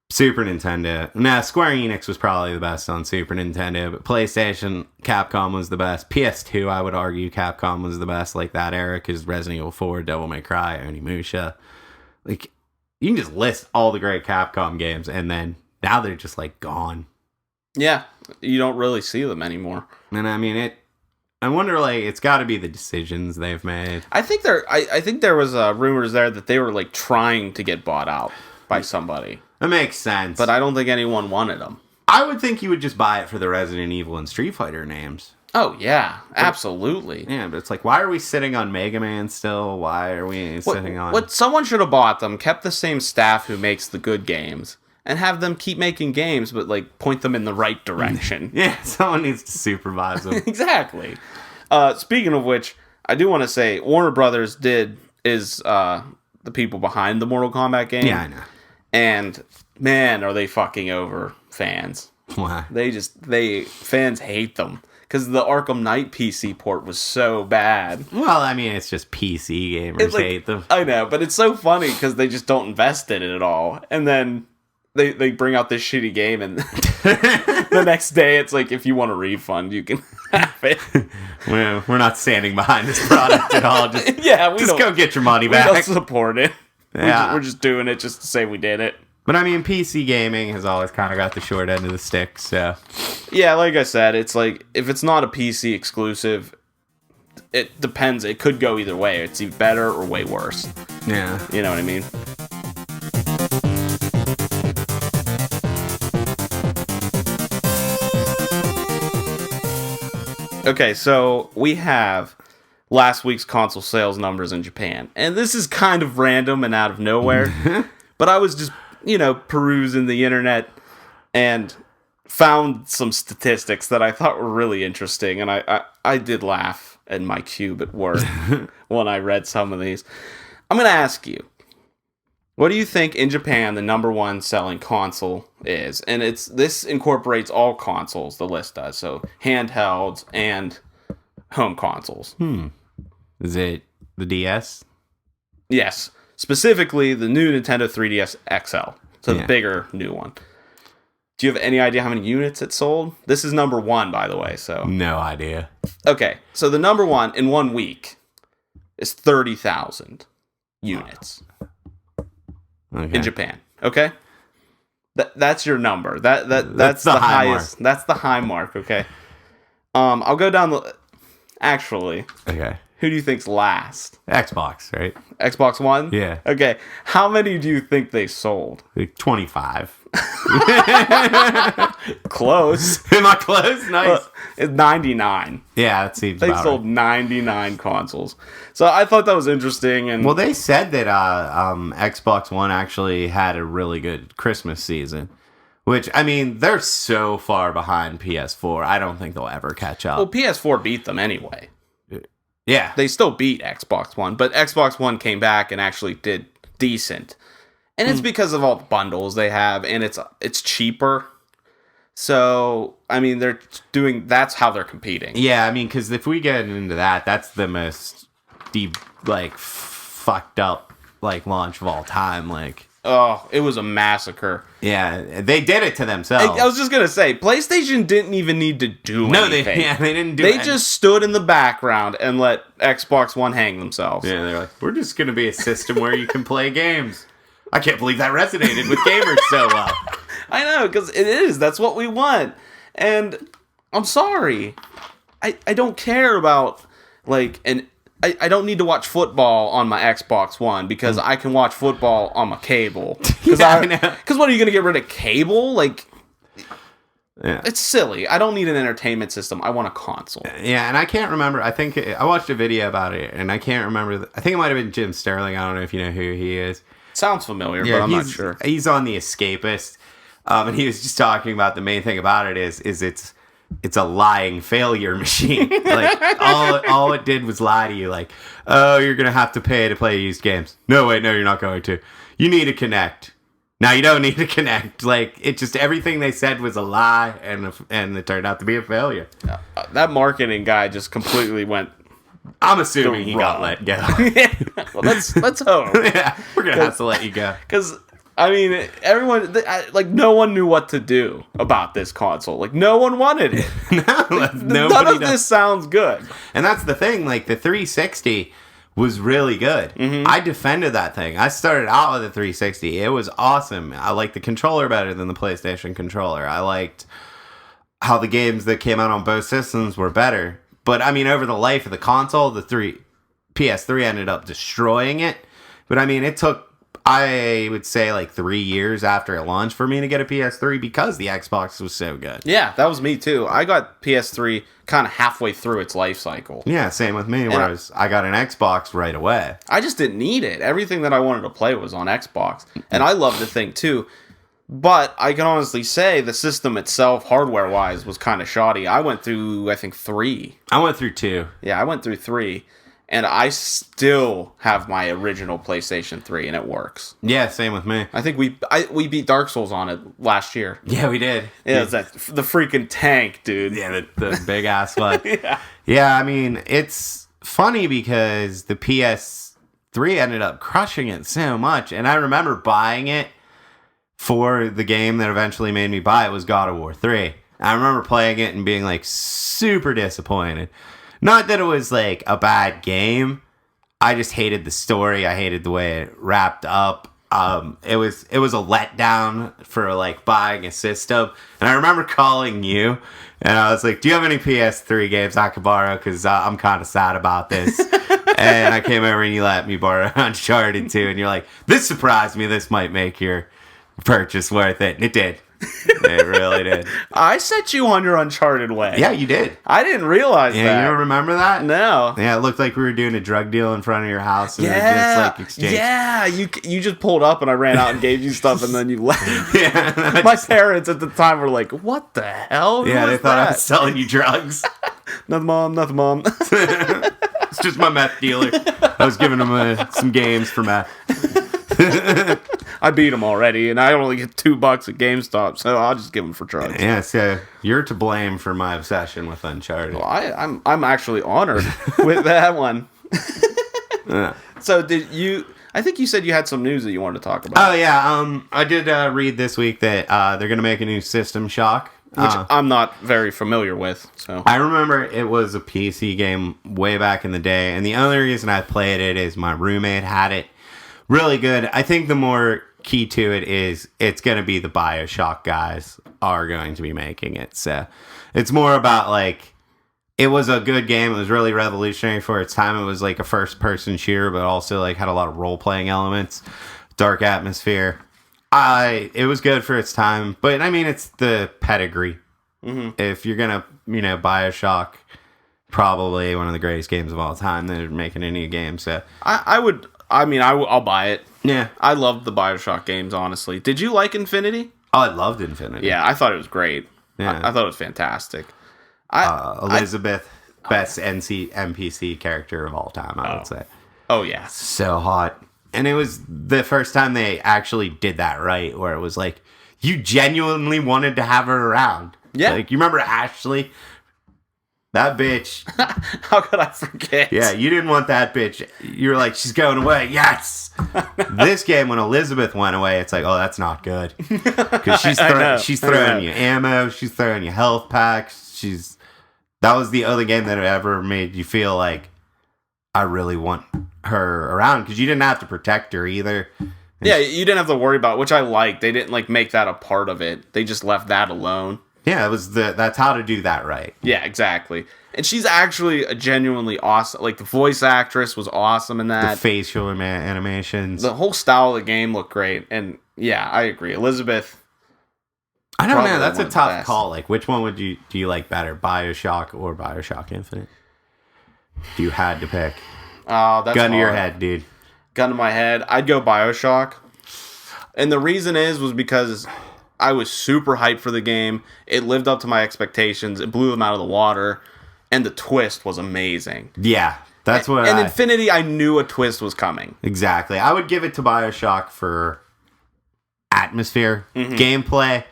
[SPEAKER 2] Super Nintendo. Nah, Square Enix was probably the best on Super Nintendo, but PlayStation, Capcom was the best. PS2, I would argue Capcom was the best, like that era, because Resident Evil 4, Devil May Cry, Onimusha. Like, you can just list all the great Capcom games, and then now they're just, like, gone.
[SPEAKER 1] Yeah, you don't really see them anymore.
[SPEAKER 2] And I mean, I wonder, like, it's got to be the decisions they've made.
[SPEAKER 1] I think I think there was rumors there that they were like trying to get bought out by somebody.
[SPEAKER 2] That makes sense.
[SPEAKER 1] But I don't think anyone wanted them.
[SPEAKER 2] I would think you would just buy it for the Resident Evil and Street Fighter names.
[SPEAKER 1] Oh, yeah. Absolutely.
[SPEAKER 2] Yeah, but it's like, why are we sitting on Megaman still? Why are we sitting on...
[SPEAKER 1] Someone should have bought them, kept the same staff who makes the good games, and have them keep making games, but, like, point them in the right direction.
[SPEAKER 2] Yeah, someone needs to supervise them.
[SPEAKER 1] Exactly. Speaking of which, I do want to say, Warner Brothers is the people behind the Mortal Kombat game.
[SPEAKER 2] Yeah, I know.
[SPEAKER 1] And, man, are they fucking over fans.
[SPEAKER 2] Why?
[SPEAKER 1] Fans hate them. Because the Arkham Knight PC port was so bad.
[SPEAKER 2] Well, I mean, it's just PC gamers hate them.
[SPEAKER 1] I know, but it's so funny because they just don't invest in it at all. And then they bring out this shitty game, and the next day it's like, if you want a refund, you can have it.
[SPEAKER 2] Well, we're not standing behind this product at all. Just go get your money back.
[SPEAKER 1] We don't support it.
[SPEAKER 2] Yeah.
[SPEAKER 1] We're just doing it just to say we did it.
[SPEAKER 2] But I mean, PC gaming has always kind of got the short end of the stick, so...
[SPEAKER 1] Yeah, like I said, it's like, if it's not a PC exclusive, it depends. It could go either way. It's either better or way worse.
[SPEAKER 2] Yeah.
[SPEAKER 1] You know what I mean? Okay, so we have last week's console sales numbers in Japan. And this is kind of random and out of nowhere. But I was just, perusing the internet and found some statistics that I thought were really interesting. And I did laugh in my cube at work when I read some of these. I'm going to ask you, what do you think in Japan the number one selling console is? And this incorporates all consoles, the list does. So handhelds and home consoles.
[SPEAKER 2] Is it the DS?
[SPEAKER 1] Yes. Specifically, the new Nintendo 3DS XL. So the bigger new one. Do you have any idea how many units it sold? This is number one, by the way. So
[SPEAKER 2] no idea.
[SPEAKER 1] Okay. So the number one in 1 week is 30,000 units in Japan. Okay? That's your number. That's the highest. That's the high mark, okay? I'll go down the... Actually...
[SPEAKER 2] Okay.
[SPEAKER 1] Who do you think's last?
[SPEAKER 2] Xbox, right?
[SPEAKER 1] Xbox One?
[SPEAKER 2] Yeah.
[SPEAKER 1] Okay. How many do you think they sold?
[SPEAKER 2] Like 25.
[SPEAKER 1] Close.
[SPEAKER 2] Am I close? Nice.
[SPEAKER 1] It's 99.
[SPEAKER 2] Yeah, that seems
[SPEAKER 1] They sold 99 consoles. So I thought that was interesting. And
[SPEAKER 2] well, they said that Xbox One actually had a really good Christmas season. Which, I mean, they're so far behind PS4. I don't think they'll ever catch up.
[SPEAKER 1] Well, PS4 beat them anyway.
[SPEAKER 2] Yeah.
[SPEAKER 1] They still beat Xbox One, but Xbox One came back and actually did decent. And it's because of all the bundles they have, and it's cheaper. So, I mean, that's how they're competing.
[SPEAKER 2] Yeah, I mean, because if we get into that, that's the most fucked up launch of all time.
[SPEAKER 1] Oh, it was a massacre.
[SPEAKER 2] Yeah, they did it to themselves.
[SPEAKER 1] I was just gonna say, PlayStation didn't even need to do anything.
[SPEAKER 2] They didn't do.
[SPEAKER 1] They just stood in the background and let Xbox One hang themselves.
[SPEAKER 2] Yeah, they're like, we're just gonna be a system where you can play games. I can't believe that resonated with gamers so well.
[SPEAKER 1] I know, because it is. That's what we want. And I'm sorry, I don't care about I don't need to watch football on my Xbox One because I can watch football on my cable. Because what, are you going to get rid of cable? It's silly. I don't need an entertainment system. I want a console.
[SPEAKER 2] Yeah, and I can't remember. I think I watched a video about it, and I can't remember. I think it might have been Jim Sterling. I don't know if you know who he is.
[SPEAKER 1] Sounds familiar, but I'm not sure.
[SPEAKER 2] He's on The Escapist, and he was just talking about the main thing about it is it's a lying failure machine. All it did was lie to you. Oh, you're gonna have to pay to play used games. No, wait, no, you're not going to. You need to connect. Now you don't need to connect. It just everything they said was a lie, and it turned out to be a failure.
[SPEAKER 1] That marketing guy just completely went.
[SPEAKER 2] I'm assuming he got let go.
[SPEAKER 1] Well, let's hope.
[SPEAKER 2] Yeah, we're gonna have to let you go
[SPEAKER 1] because. I mean, everyone, no one knew what to do about this console. No one wanted it. None of this sounds good.
[SPEAKER 2] And that's the thing. The 360 was really good. Mm-hmm. I defended that thing. I started out with the 360. It was awesome. I liked the controller better than the PlayStation controller. I liked how the games that came out on both systems were better. But I mean, over the life of the console, PS3 ended up destroying it. But I mean, it took, I would say, like 3 years after it launched for me to get a PS3 because the Xbox was so good.
[SPEAKER 1] Yeah, that was me too. I got PS3 kind of halfway through its life cycle.
[SPEAKER 2] Yeah, same with me. Whereas I got an Xbox right away.
[SPEAKER 1] I just didn't need it. Everything that I wanted to play was on Xbox. And I loved the thing too. But I can honestly say the system itself, hardware-wise, was kind of shoddy. I went through, I think, 3.
[SPEAKER 2] I went through 2.
[SPEAKER 1] Yeah, I went through 3. And I still have my original PlayStation 3, and it works.
[SPEAKER 2] Yeah, same with me.
[SPEAKER 1] I think we beat Dark Souls on it last year.
[SPEAKER 2] Yeah, we did.
[SPEAKER 1] Yeah, it's the freaking tank, dude.
[SPEAKER 2] Yeah, the big-ass one.
[SPEAKER 1] Yeah.
[SPEAKER 2] Yeah, I mean, it's funny because the PS3 ended up crushing it so much. And I remember buying it for the game that eventually made me buy it was God of War 3. I remember playing it and being like super disappointed. Not that it was like a bad game. I just hated the story. I hated the way it wrapped up. It was a letdown for like buying a system. And I remember calling you and I was like, do you have any PS3 games I could borrow? Because I'm kind of sad about this. And I came over and you let me borrow Uncharted 2. And you're like, this surprised me. This might make your purchase worth it. And it did. It really did.
[SPEAKER 1] I set you on your Uncharted way.
[SPEAKER 2] Yeah, you did.
[SPEAKER 1] I didn't realize that.
[SPEAKER 2] Yeah, you don't remember that?
[SPEAKER 1] No.
[SPEAKER 2] Yeah, it looked like we were doing a drug deal in front of your house and we
[SPEAKER 1] Yeah.
[SPEAKER 2] just like exchanged.
[SPEAKER 1] Yeah, you just pulled up and I ran out and gave you stuff and then you left.
[SPEAKER 2] Yeah.
[SPEAKER 1] My parents at the time were like, what the hell? Who
[SPEAKER 2] Yeah, they
[SPEAKER 1] was
[SPEAKER 2] thought I
[SPEAKER 1] that?
[SPEAKER 2] was selling you drugs.
[SPEAKER 1] Nothing, mom.
[SPEAKER 2] It's just my meth dealer. I was giving him some games for meth.
[SPEAKER 1] I beat him already, and I only get $2 at GameStop, so I'll just give him for drugs.
[SPEAKER 2] Yeah, so you're to blame for my obsession with Uncharted.
[SPEAKER 1] Well, I'm actually honored with that one. So did you? I think you said you had some news that you wanted to talk about.
[SPEAKER 2] Oh yeah, I did read this week that they're gonna make a new System Shock,
[SPEAKER 1] which I'm not very familiar with. So
[SPEAKER 2] I remember it was a PC game way back in the day, and the only reason I played it is my roommate had it. Really good. I think the more key to it is it's going to be the BioShock guys are going to be making it. So it's more about like, it was a good game. It was really revolutionary for its time. It was like a first person shooter, but also like had a lot of role playing elements, dark atmosphere. It was good for its time, but I mean, it's the pedigree. Mm-hmm. If you're going to, BioShock, probably one of the greatest games of all time, they're making a new game. So
[SPEAKER 1] I'll buy it.
[SPEAKER 2] Yeah.
[SPEAKER 1] I loved the BioShock games, honestly. Did you like Infinity?
[SPEAKER 2] Oh, I loved Infinity.
[SPEAKER 1] Yeah, I thought it was great.
[SPEAKER 2] Yeah.
[SPEAKER 1] I thought it was fantastic.
[SPEAKER 2] Elizabeth, best NPC character of all time, I would say.
[SPEAKER 1] Oh, yeah.
[SPEAKER 2] So hot. And it was the first time they actually did that right, where it was like, you genuinely wanted to have her around.
[SPEAKER 1] Yeah.
[SPEAKER 2] Like, you remember Ashley? That bitch.
[SPEAKER 1] How could I forget?
[SPEAKER 2] Yeah, you didn't want that bitch. You were like, she's going away. Yes. This game, when Elizabeth went away, it's like, oh, that's not good. Because she's throwing you ammo. She's throwing you health packs. That was the other game that ever made you feel like, I really want her around. Because you didn't have to protect her either.
[SPEAKER 1] Yeah, you didn't have to worry about it, which I liked. They didn't like make that a part of it. They just left that alone.
[SPEAKER 2] Yeah, that's how to do that right.
[SPEAKER 1] Yeah, exactly. And she's actually a genuinely awesome. Like, the voice actress was awesome in that.
[SPEAKER 2] The facial animations.
[SPEAKER 1] The whole style of the game looked great. And yeah, I agree. Elizabeth.
[SPEAKER 2] I don't know. That's a tough call. Like, which one do you like better, BioShock or BioShock Infinite? If you had to pick.
[SPEAKER 1] Oh, that's
[SPEAKER 2] gun to your
[SPEAKER 1] hard.
[SPEAKER 2] head, dude.
[SPEAKER 1] Gun to my head. I'd go BioShock. And the reason was because I was super hyped for the game. It lived up to my expectations. It blew them out of the water. And the twist was amazing.
[SPEAKER 2] Yeah, that's what
[SPEAKER 1] And Infinity, I knew a twist was coming.
[SPEAKER 2] Exactly. I would give it to BioShock for atmosphere. Gameplay,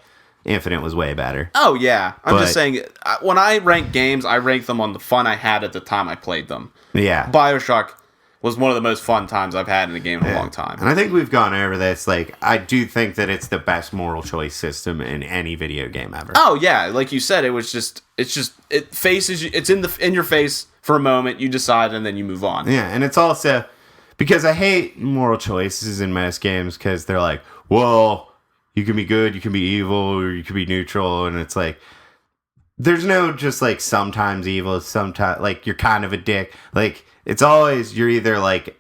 [SPEAKER 2] Infinite was way better.
[SPEAKER 1] Oh, yeah. I'm just saying, when I rank games, I rank them on the fun I had at the time I played them.
[SPEAKER 2] Yeah.
[SPEAKER 1] BioShock was one of the most fun times I've had in a game in a long time.
[SPEAKER 2] And I think we've gone over this. Like, I do think that it's the best moral choice system in any video game ever.
[SPEAKER 1] Oh yeah, like you said, it faces you. It's in your face for a moment. You decide, and then you move on.
[SPEAKER 2] Yeah, and it's also because I hate moral choices in most games because they're like, well, you can be good, you can be evil, or you can be neutral, and it's like, there's no just like sometimes evil, sometimes like you're kind of a dick. Like it's always you're either like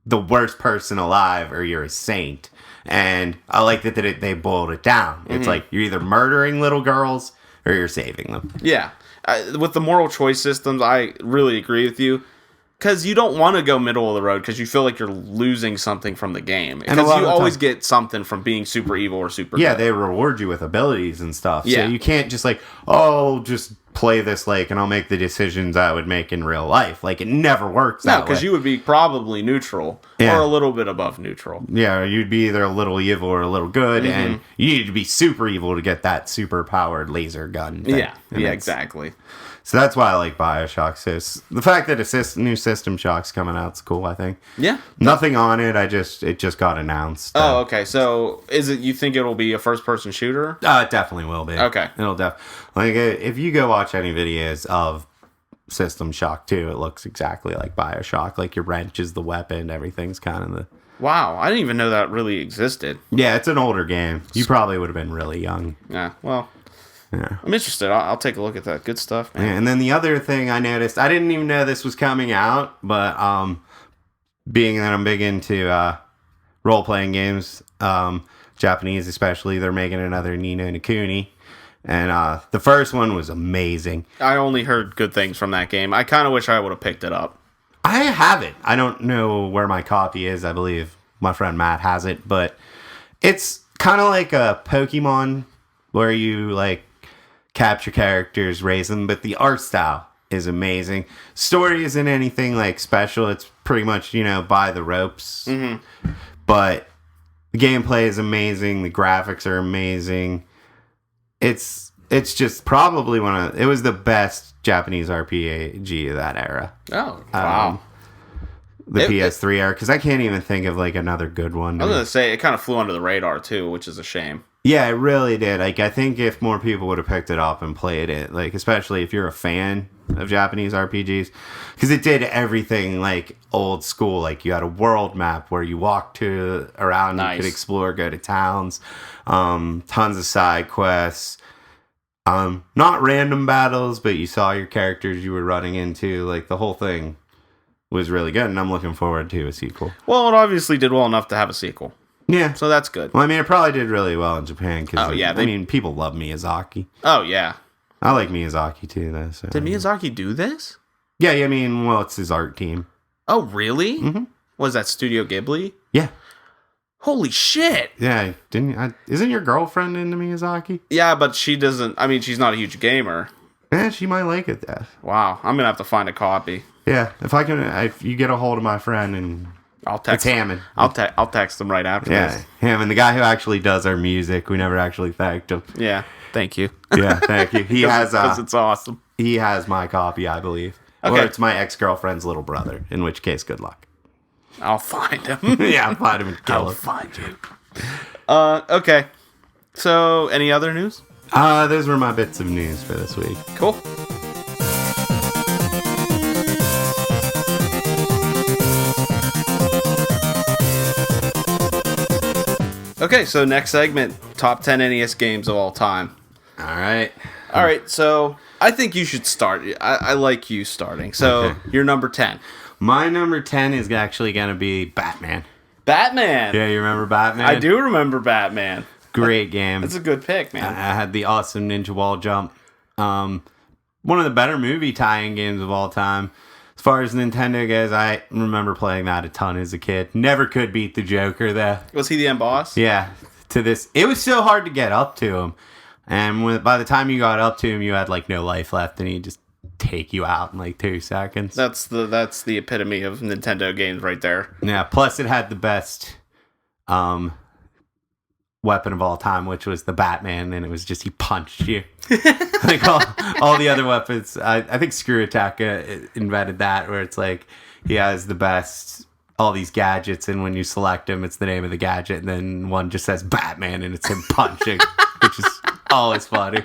[SPEAKER 2] the worst person alive or you're a saint. And I like that they boiled it down. It's like you're either murdering little girls or you're saving them.
[SPEAKER 1] Yeah. With the moral choice systems, I really agree with you. Because you don't want to go middle of the road because you feel like you're losing something from the game. Because you always get something from being super evil or super good.
[SPEAKER 2] They reward you with abilities and stuff.
[SPEAKER 1] Yeah.
[SPEAKER 2] So you can't just like, oh, just play this like and I'll make the decisions I would make in real life. Like it never works that way.
[SPEAKER 1] No, because you would be probably neutral or a little bit above neutral.
[SPEAKER 2] Yeah, you'd be either a little evil or a little good, and you need to be super evil to get that super powered laser gun thing.
[SPEAKER 1] Yeah, exactly.
[SPEAKER 2] So that's why I like Bioshock. The fact that a new System Shock's coming out is cool, I think.
[SPEAKER 1] Yeah.
[SPEAKER 2] Nothing on it. It just got announced.
[SPEAKER 1] Oh, okay. So you think it'll be a first-person shooter?
[SPEAKER 2] It definitely will be.
[SPEAKER 1] Okay.
[SPEAKER 2] If you go watch any videos of System Shock 2, it looks exactly like Bioshock. Like your wrench is the weapon. Everything's kind of the...
[SPEAKER 1] Wow. I didn't even know that really existed.
[SPEAKER 2] Yeah, it's an older game. You probably would have been really young.
[SPEAKER 1] Yeah, well...
[SPEAKER 2] Yeah.
[SPEAKER 1] I'm interested. I'll take a look at that. Good stuff, man.
[SPEAKER 2] Yeah, and then the other thing I noticed, I didn't even know this was coming out, but being that I'm big into role-playing games, Japanese especially, they're making another Ni no Kuni. And the first one was amazing.
[SPEAKER 1] I only heard good things from that game. I kind of wish I would have picked it up.
[SPEAKER 2] I have it. I don't know where my copy is. I believe my friend Matt has it, but it's kind of like a Pokemon where you like capture characters, raise them, but the art style is amazing. Story isn't anything like special. It's pretty much, by the ropes. But the gameplay is amazing. The graphics are amazing. It's just probably it was the best Japanese RPG of that era.
[SPEAKER 1] Oh, wow.
[SPEAKER 2] The PS3 era, because I can't even think of like another good one.
[SPEAKER 1] I was going to say, it kind of flew under the radar too, which is a shame.
[SPEAKER 2] Yeah, it really did. Like, I think if more people would have picked it up and played it, like, especially if you're a fan of Japanese RPGs, because it did everything like old school. Like, you had a world map where you walked around, you could explore, go to towns, tons of side quests, not random battles, but you saw your characters you were running into. Like, the whole thing was really good, and I'm looking forward to a sequel.
[SPEAKER 1] Well, it obviously did well enough to have a sequel.
[SPEAKER 2] Yeah.
[SPEAKER 1] So that's good.
[SPEAKER 2] Well, I mean, it probably did really well in Japan because, people love Miyazaki.
[SPEAKER 1] Oh, yeah.
[SPEAKER 2] I like Miyazaki, too, though. So.
[SPEAKER 1] Did Miyazaki do this?
[SPEAKER 2] Yeah, I mean, well, it's his art team.
[SPEAKER 1] Oh, really?
[SPEAKER 2] Mm-hmm.
[SPEAKER 1] Was that Studio Ghibli?
[SPEAKER 2] Yeah.
[SPEAKER 1] Holy shit.
[SPEAKER 2] Yeah, isn't your girlfriend into Miyazaki?
[SPEAKER 1] Yeah, but she doesn't, I mean, she's not a huge gamer.
[SPEAKER 2] Yeah, she might like it, though.
[SPEAKER 1] Wow, I'm going to have to find a copy.
[SPEAKER 2] Yeah, if you get a hold of my friend and...
[SPEAKER 1] I'll text
[SPEAKER 2] him.
[SPEAKER 1] I'll text him right after this.
[SPEAKER 2] Him and the guy who actually does our music. We never actually thanked him.
[SPEAKER 1] Yeah, thank you.
[SPEAKER 2] Yeah, thank you. He has
[SPEAKER 1] because it's awesome.
[SPEAKER 2] He has my copy, I believe.
[SPEAKER 1] Okay.
[SPEAKER 2] Or it's my ex-girlfriend's little brother. In which case, good luck.
[SPEAKER 1] I'll find him.
[SPEAKER 2] Yeah, I'll find him and kill him.
[SPEAKER 1] I'll find you. Okay. So, any other news?
[SPEAKER 2] Those were my bits of news for this week.
[SPEAKER 1] Cool. Okay, so next segment, top 10 NES games of all time.
[SPEAKER 2] All right.
[SPEAKER 1] All right, so I think you should start. I like you starting. So,
[SPEAKER 2] Okay.
[SPEAKER 1] you're number 10.
[SPEAKER 2] My number 10 is actually going to be Batman.
[SPEAKER 1] Batman!
[SPEAKER 2] Yeah, you remember Batman?
[SPEAKER 1] I do remember Batman.
[SPEAKER 2] Great game.
[SPEAKER 1] That's a good pick, man.
[SPEAKER 2] I had the awesome ninja wall jump. One of the better movie tie-in games of all time. As far as Nintendo goes, I remember playing that a ton as a kid. Never could beat the Joker, though.
[SPEAKER 1] Was he the end boss?
[SPEAKER 2] Yeah. It was so hard to get up to him. And by the time you got up to him, you had, like, no life left, and he'd just take you out in, like, 2 seconds.
[SPEAKER 1] That's the epitome of Nintendo games right there.
[SPEAKER 2] Yeah, plus it had the best weapon of all time, which was the Batman, and it was just he punched you. Like all the other weapons, I think Screw Attack invented that, where it's like he has the best, all these gadgets, and when you select him, it's the name of the gadget, and then one just says Batman, and it's him punching, which is always funny.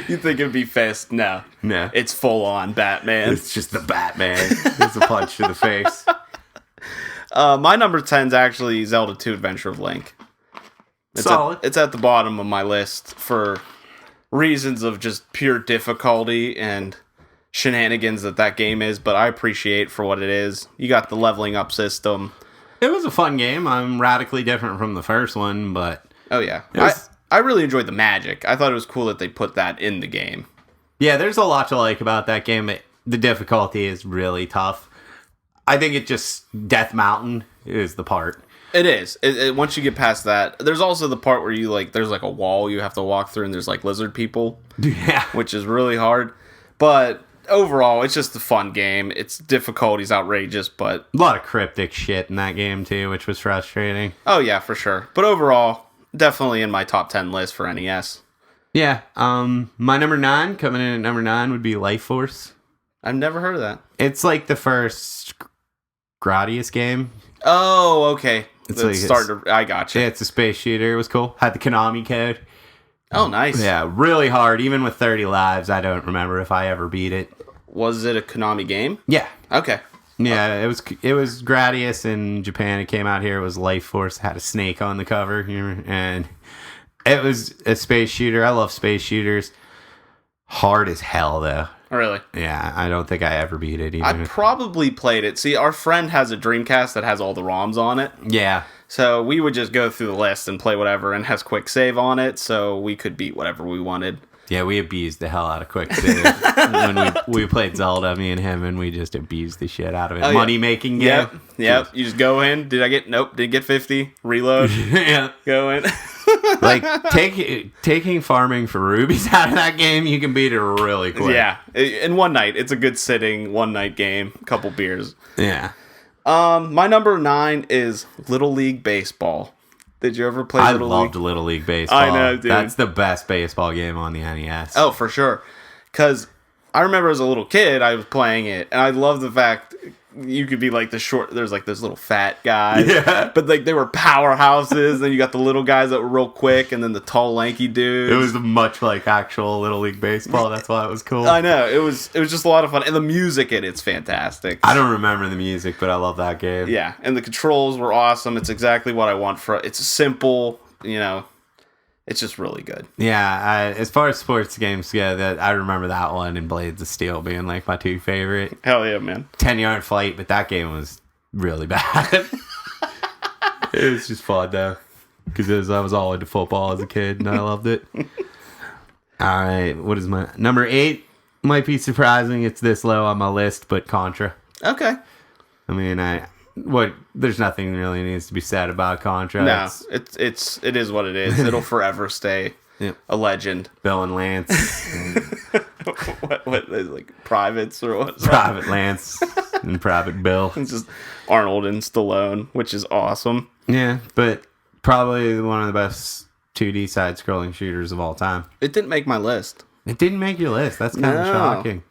[SPEAKER 1] You think it'd be fist? No. It's full on Batman.
[SPEAKER 2] It's just the Batman. It's a punch to the face.
[SPEAKER 1] My number 10 is actually Zelda 2 Adventure of Link.
[SPEAKER 2] Solid.
[SPEAKER 1] It's at the bottom of my list for reasons of just pure difficulty and shenanigans that game is, but I appreciate for what it is. You got the leveling up system.
[SPEAKER 2] It was a fun game. I'm radically different from the first one, but...
[SPEAKER 1] Oh, yeah.
[SPEAKER 2] Was...
[SPEAKER 1] I really enjoyed the magic. I thought it was cool that they put that in the game.
[SPEAKER 2] Yeah, there's a lot to like about that game. The difficulty is really tough. I think it just... Death Mountain is the part.
[SPEAKER 1] It is. Once you get past that, there's also the part where you, like, there's, like, a wall you have to walk through, and there's, like, lizard people.
[SPEAKER 2] Yeah.
[SPEAKER 1] Which is really hard. But... overall, it's just a fun game. Its difficulty's outrageous, but...
[SPEAKER 2] a lot of cryptic shit in that game, too, which was frustrating.
[SPEAKER 1] Oh, yeah, for sure. But overall, definitely in my top 10 list for NES.
[SPEAKER 2] Yeah. My number 9, coming in at number 9, would be Life Force.
[SPEAKER 1] I've never heard of that.
[SPEAKER 2] It's like the first Gradius game.
[SPEAKER 1] Oh, okay. I gotcha.
[SPEAKER 2] Yeah, it's a space shooter. It was cool. Had the Konami code.
[SPEAKER 1] Oh, nice.
[SPEAKER 2] Yeah, really hard. Even with 30 lives, I don't remember if I ever beat it.
[SPEAKER 1] Was it a Konami game?
[SPEAKER 2] Yeah.
[SPEAKER 1] Okay.
[SPEAKER 2] Yeah, it was Gradius in Japan. It came out here. It was Life Force. It had a snake on the cover here, and it was a space shooter. I love space shooters. Hard as hell, though.
[SPEAKER 1] Really?
[SPEAKER 2] Yeah, I don't think I ever beat it either.
[SPEAKER 1] I probably played it. See, our friend has a Dreamcast that has all the ROMs on it.
[SPEAKER 2] Yeah.
[SPEAKER 1] So we would just go through the list and play whatever, and has quick save on it, so we could beat whatever we wanted.
[SPEAKER 2] Yeah, we abused the hell out of quick save when we played Zelda, me and him, and we just abused the shit out of it.
[SPEAKER 1] Oh,
[SPEAKER 2] Money making game.
[SPEAKER 1] Yep. You just go in. Nope, didn't get 50. Reload.
[SPEAKER 2] Yeah.
[SPEAKER 1] Go in.
[SPEAKER 2] Like, taking farming for rubies out of that game, you can beat it really quick.
[SPEAKER 1] Yeah. In one night. It's a good sitting, one-night game. Couple beers.
[SPEAKER 2] Yeah.
[SPEAKER 1] My number 9 is Little League Baseball. Did you ever play Little League?
[SPEAKER 2] I loved Little League Baseball.
[SPEAKER 1] I know, dude.
[SPEAKER 2] That's the best baseball game on the NES.
[SPEAKER 1] Oh, for sure. Because I remember as a little kid, I was playing it, and I love the fact you could be like there's like this little fat guy.
[SPEAKER 2] Yeah.
[SPEAKER 1] But like they were powerhouses, and you got the little guys that were real quick, and then the tall, lanky dudes.
[SPEAKER 2] It was much like actual Little League Baseball. That's why it was cool.
[SPEAKER 1] I know. It was just a lot of fun. And the music in it's fantastic.
[SPEAKER 2] I don't remember the music, but I love that game.
[SPEAKER 1] Yeah. And the controls were awesome. It's exactly what I want for it. It's simple, it's just really good.
[SPEAKER 2] Yeah, as far as sports games go, I remember that one and Blades of Steel being like my 2 favorite.
[SPEAKER 1] Hell yeah, man.
[SPEAKER 2] 10-yard fight, but that game was really bad. It was just fun though, because I was all into football as a kid and I loved it. All right, what is my number 8? Might be surprising it's this low on my list, but Contra.
[SPEAKER 1] Okay.
[SPEAKER 2] I mean, there's nothing really needs to be said about Contra.
[SPEAKER 1] No, it is what it is. It'll forever stay a legend.
[SPEAKER 2] Bill and Lance.
[SPEAKER 1] what is like privates or what?
[SPEAKER 2] Private Lance and Private Bill.
[SPEAKER 1] It's just Arnold and Stallone, which is awesome.
[SPEAKER 2] Yeah, but probably one of the best 2D side-scrolling shooters of all time.
[SPEAKER 1] It didn't make my list.
[SPEAKER 2] It didn't make your list. That's kind of shocking.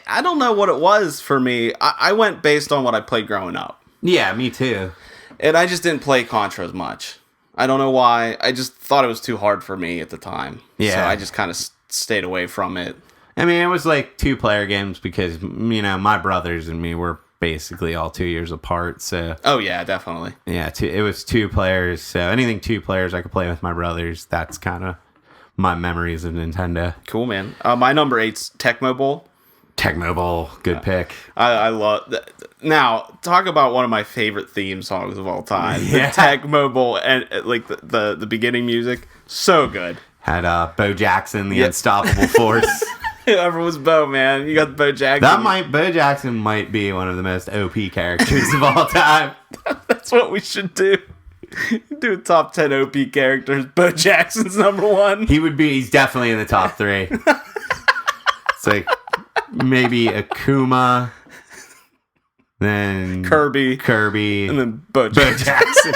[SPEAKER 1] I don't know what it was for me. I went based on what I played growing up.
[SPEAKER 2] Yeah, me too.
[SPEAKER 1] And I just didn't play Contra as much. I don't know why. I just thought it was too hard for me at the time.
[SPEAKER 2] Yeah.
[SPEAKER 1] So I just kind of stayed away from it.
[SPEAKER 2] I mean, it was like 2-player games because, my brothers and me were basically all 2 years apart. So.
[SPEAKER 1] Oh, yeah, definitely.
[SPEAKER 2] Yeah, it was 2 players. So anything 2 players I could play with my brothers, that's kind of my memories of Nintendo.
[SPEAKER 1] Cool, man. My number 8's Tecmo Bowl.
[SPEAKER 2] Tecmo Bowl, good pick.
[SPEAKER 1] I love that. Now, talk about one of my favorite theme songs of all time.
[SPEAKER 2] Yeah.
[SPEAKER 1] The Tecmo Bowl, and like the beginning music, so good.
[SPEAKER 2] Had Bo Jackson, the Unstoppable Force.
[SPEAKER 1] Whoever was Bo, man. You got Bo Jackson.
[SPEAKER 2] Bo Jackson might be one of the most OP characters of all time.
[SPEAKER 1] That's what we should do. Do a top 10 OP characters. Bo Jackson's number 1.
[SPEAKER 2] He's definitely in the top 3. It's like maybe Akuma, then
[SPEAKER 1] Kirby,
[SPEAKER 2] and
[SPEAKER 1] then Bo Jackson.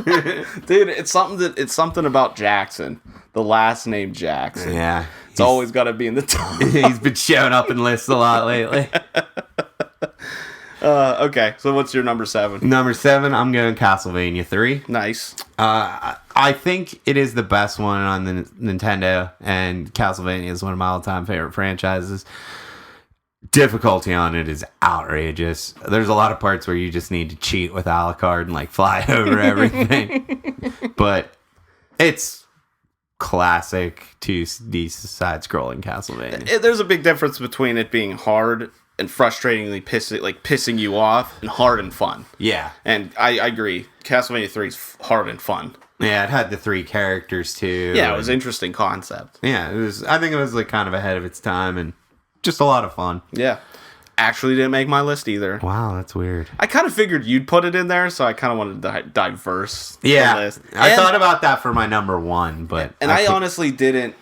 [SPEAKER 1] Dude, it's something about Jackson. The last name Jackson.
[SPEAKER 2] Yeah.
[SPEAKER 1] It's always got to be in the top.
[SPEAKER 2] He's been showing up in lists a lot lately.
[SPEAKER 1] Okay, so what's your number 7?
[SPEAKER 2] Number 7, I'm going Castlevania 3.
[SPEAKER 1] Nice.
[SPEAKER 2] I think it is the best one on the Nintendo, and Castlevania is one of my all-time favorite franchises. Difficulty on it is outrageous. There's a lot of parts where you just need to cheat with Alucard and like fly over everything. But it's classic 2D side-scrolling Castlevania.
[SPEAKER 1] There's a big difference between it being hard and frustratingly pissing you off, and hard and fun.
[SPEAKER 2] Yeah.
[SPEAKER 1] And I agree. Castlevania 3 is hard and fun.
[SPEAKER 2] Yeah, it had the 3 characters too.
[SPEAKER 1] Yeah, it was an interesting concept.
[SPEAKER 2] Yeah, it was. I think it was like kind of ahead of its time and just a lot of fun.
[SPEAKER 1] Yeah. Actually didn't make my list either.
[SPEAKER 2] Wow, that's weird.
[SPEAKER 1] I kind of figured you'd put it in there, so I kind of wanted to diverse the list.
[SPEAKER 2] I thought about that for my number 1, but...
[SPEAKER 1] And I honestly didn't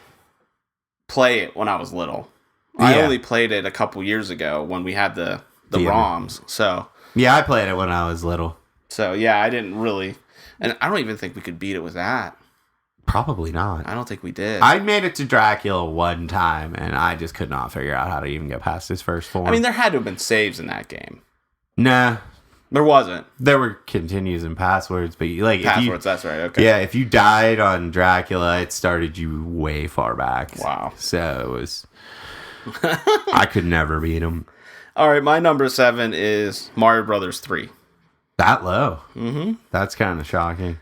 [SPEAKER 1] play it when I was little. I only played it a couple years ago when we had the ROMs, so...
[SPEAKER 2] Yeah, I played it when I was little.
[SPEAKER 1] So, yeah, I didn't really... And I don't even think we could beat it with that.
[SPEAKER 2] Probably not.
[SPEAKER 1] I don't think we did.
[SPEAKER 2] I made it to Dracula one time, and I just could not figure out how to even get past his first form.
[SPEAKER 1] I mean, there had to have been saves in that game.
[SPEAKER 2] Nah.
[SPEAKER 1] There wasn't.
[SPEAKER 2] There were continues and passwords, but like
[SPEAKER 1] passwords, that's right, okay.
[SPEAKER 2] Yeah, if you died on Dracula, it started you way far back.
[SPEAKER 1] Wow.
[SPEAKER 2] So it was... I could never beat him.
[SPEAKER 1] All right, my number 7 is Mario Brothers 3.
[SPEAKER 2] That low? Mm-hmm. That's kind of shocking.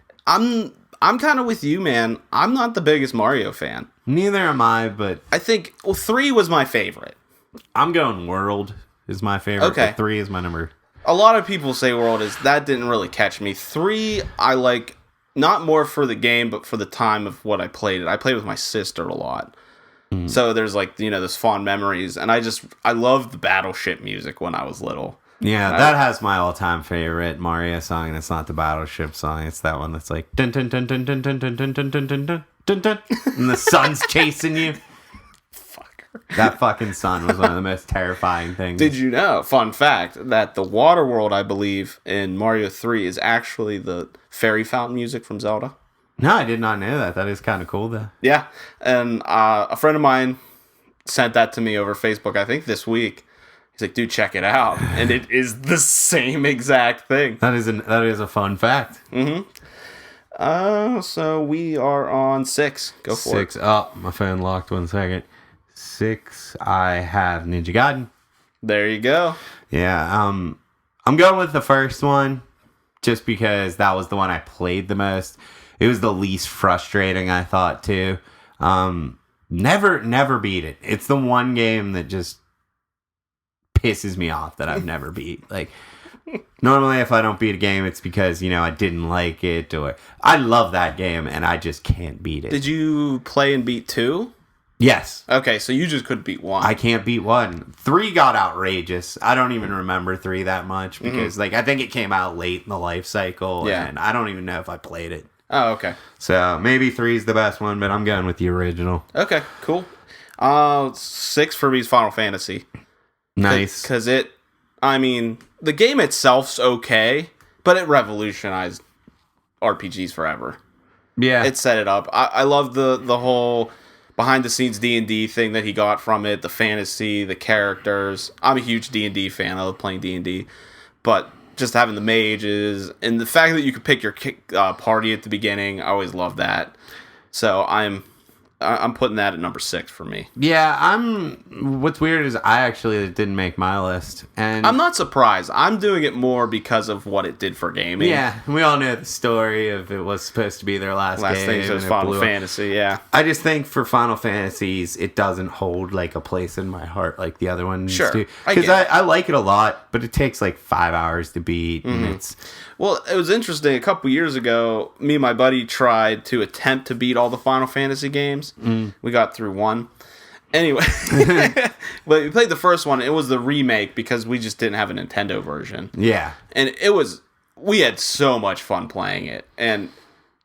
[SPEAKER 1] I'm kind of with you, man. I'm not the biggest Mario fan.
[SPEAKER 2] Neither am I, but...
[SPEAKER 1] I think, 3 was my favorite.
[SPEAKER 2] I'm going World is my favorite,
[SPEAKER 1] okay.
[SPEAKER 2] but 3 is my number.
[SPEAKER 1] A lot of people say World is... That didn't really catch me. 3, I like, not more for the game, but for the time of what I played it. I played with my sister a lot. Mm. So there's like, this fond memories. And I loved the Battleship music when I was little.
[SPEAKER 2] Yeah, that has my all-time favorite Mario song, and it's not the Battleship song. It's that one that's like dun dun dun dun dun dun dun dun dun dun dun dun dun dun, and the sun's chasing you.
[SPEAKER 1] Fucker.
[SPEAKER 2] That fucking sun was one of the most terrifying things.
[SPEAKER 1] Did you know? Fun fact that the water world, I believe, in Mario 3 is actually the fairy fountain music from Zelda.
[SPEAKER 2] No, I did not know that. That is kind of cool, though.
[SPEAKER 1] Yeah, and a friend of mine sent that to me over Facebook. I think this week. He's like, dude, check it out. And it is the same exact thing.
[SPEAKER 2] That is a fun fact.
[SPEAKER 1] Mm-hmm. So we are on 6. Go for
[SPEAKER 2] 6.
[SPEAKER 1] it.
[SPEAKER 2] Oh, my phone locked 1 second. 6, I have Ninja Gaiden.
[SPEAKER 1] There you go.
[SPEAKER 2] Yeah, I'm going with the first one just because that was the one I played the most. It was the least frustrating, I thought, too. Never beat it. It's the one game that just pisses me off that I've never beat. Like, normally if I don't beat a game, it's because, I didn't like it, or I love that game and I just can't beat it.
[SPEAKER 1] Did you play and beat 2?
[SPEAKER 2] Yes.
[SPEAKER 1] Okay, so you just couldn't beat 1.
[SPEAKER 2] I can't beat 1. 3 got outrageous. I don't even remember 3 that much because, I think it came out late in the life cycle, and I don't even know if I played it.
[SPEAKER 1] Oh, okay.
[SPEAKER 2] So maybe 3 is the best one, but I'm going with the original.
[SPEAKER 1] Okay, cool. 6 for me is Final Fantasy.
[SPEAKER 2] Nice.
[SPEAKER 1] Because the game itself's okay, but it revolutionized RPGs forever.
[SPEAKER 2] Yeah.
[SPEAKER 1] It set it up. I love the whole behind-the-scenes D&D thing that he got from it, the fantasy, the characters. I'm a huge D&D fan. I love playing D&D. But just having the mages, and the fact that you could pick your party at the beginning, I always love that. So I'm putting that at number 6 for me.
[SPEAKER 2] Yeah, what's weird is I actually didn't make my list. And
[SPEAKER 1] I'm not surprised. I'm doing it more because of what it did for gaming.
[SPEAKER 2] Yeah, we all know the story of it was supposed to be their last game.
[SPEAKER 1] Thing was Final Fantasy, yeah.
[SPEAKER 2] I just think for Final Fantasies, it doesn't hold like a place in my heart like the other ones do. Because I like it a lot, but it takes like 5 hours to beat. Mm-hmm. And it's...
[SPEAKER 1] Well, it was interesting. A couple years ago, me and my buddy tried to attempt to beat all the Final Fantasy games. We got through 1. Anyway, but we played the first one. It was the remake because we just didn't have a Nintendo version.
[SPEAKER 2] Yeah.
[SPEAKER 1] And we had so much fun playing it. And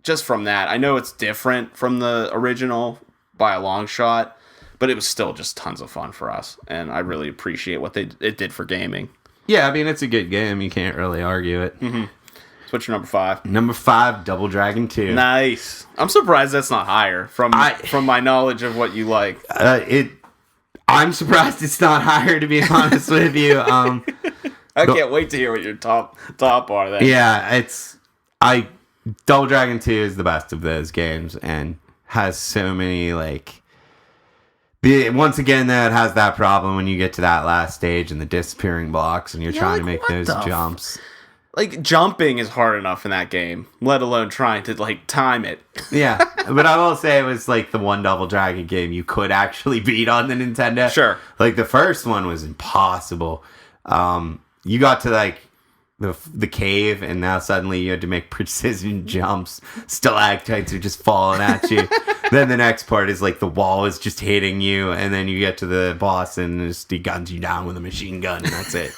[SPEAKER 1] just from that, I know it's different from the original by a long shot, but it was still just tons of fun for us. And I really appreciate what it did for gaming. Yeah,
[SPEAKER 2] it's a good game. You can't really argue it.
[SPEAKER 1] Mm-hmm. What's your number 5?
[SPEAKER 2] Number 5, Double Dragon 2.
[SPEAKER 1] Nice. I'm surprised that's not higher from my knowledge of what you like.
[SPEAKER 2] I'm surprised it's not higher, to be honest with you.
[SPEAKER 1] I can't wait to hear what your top are then.
[SPEAKER 2] Yeah, Double Dragon 2 is the best of those games and has so many once again, though, it has that problem when you get to that last stage and the disappearing blocks and you're trying to make those jumps.
[SPEAKER 1] like jumping is hard enough in that game, let alone trying to like time it.
[SPEAKER 2] Yeah, but I will say it was like the one Double Dragon game you could actually beat on the Nintendo.
[SPEAKER 1] Sure.
[SPEAKER 2] Like the first one was impossible. You got to like the cave, and now suddenly you had to make precision jumps. Stalactites are just falling at you. Then the next part is like the wall is just hitting you, and then you get to the boss and he guns you down with a machine gun, and that's it.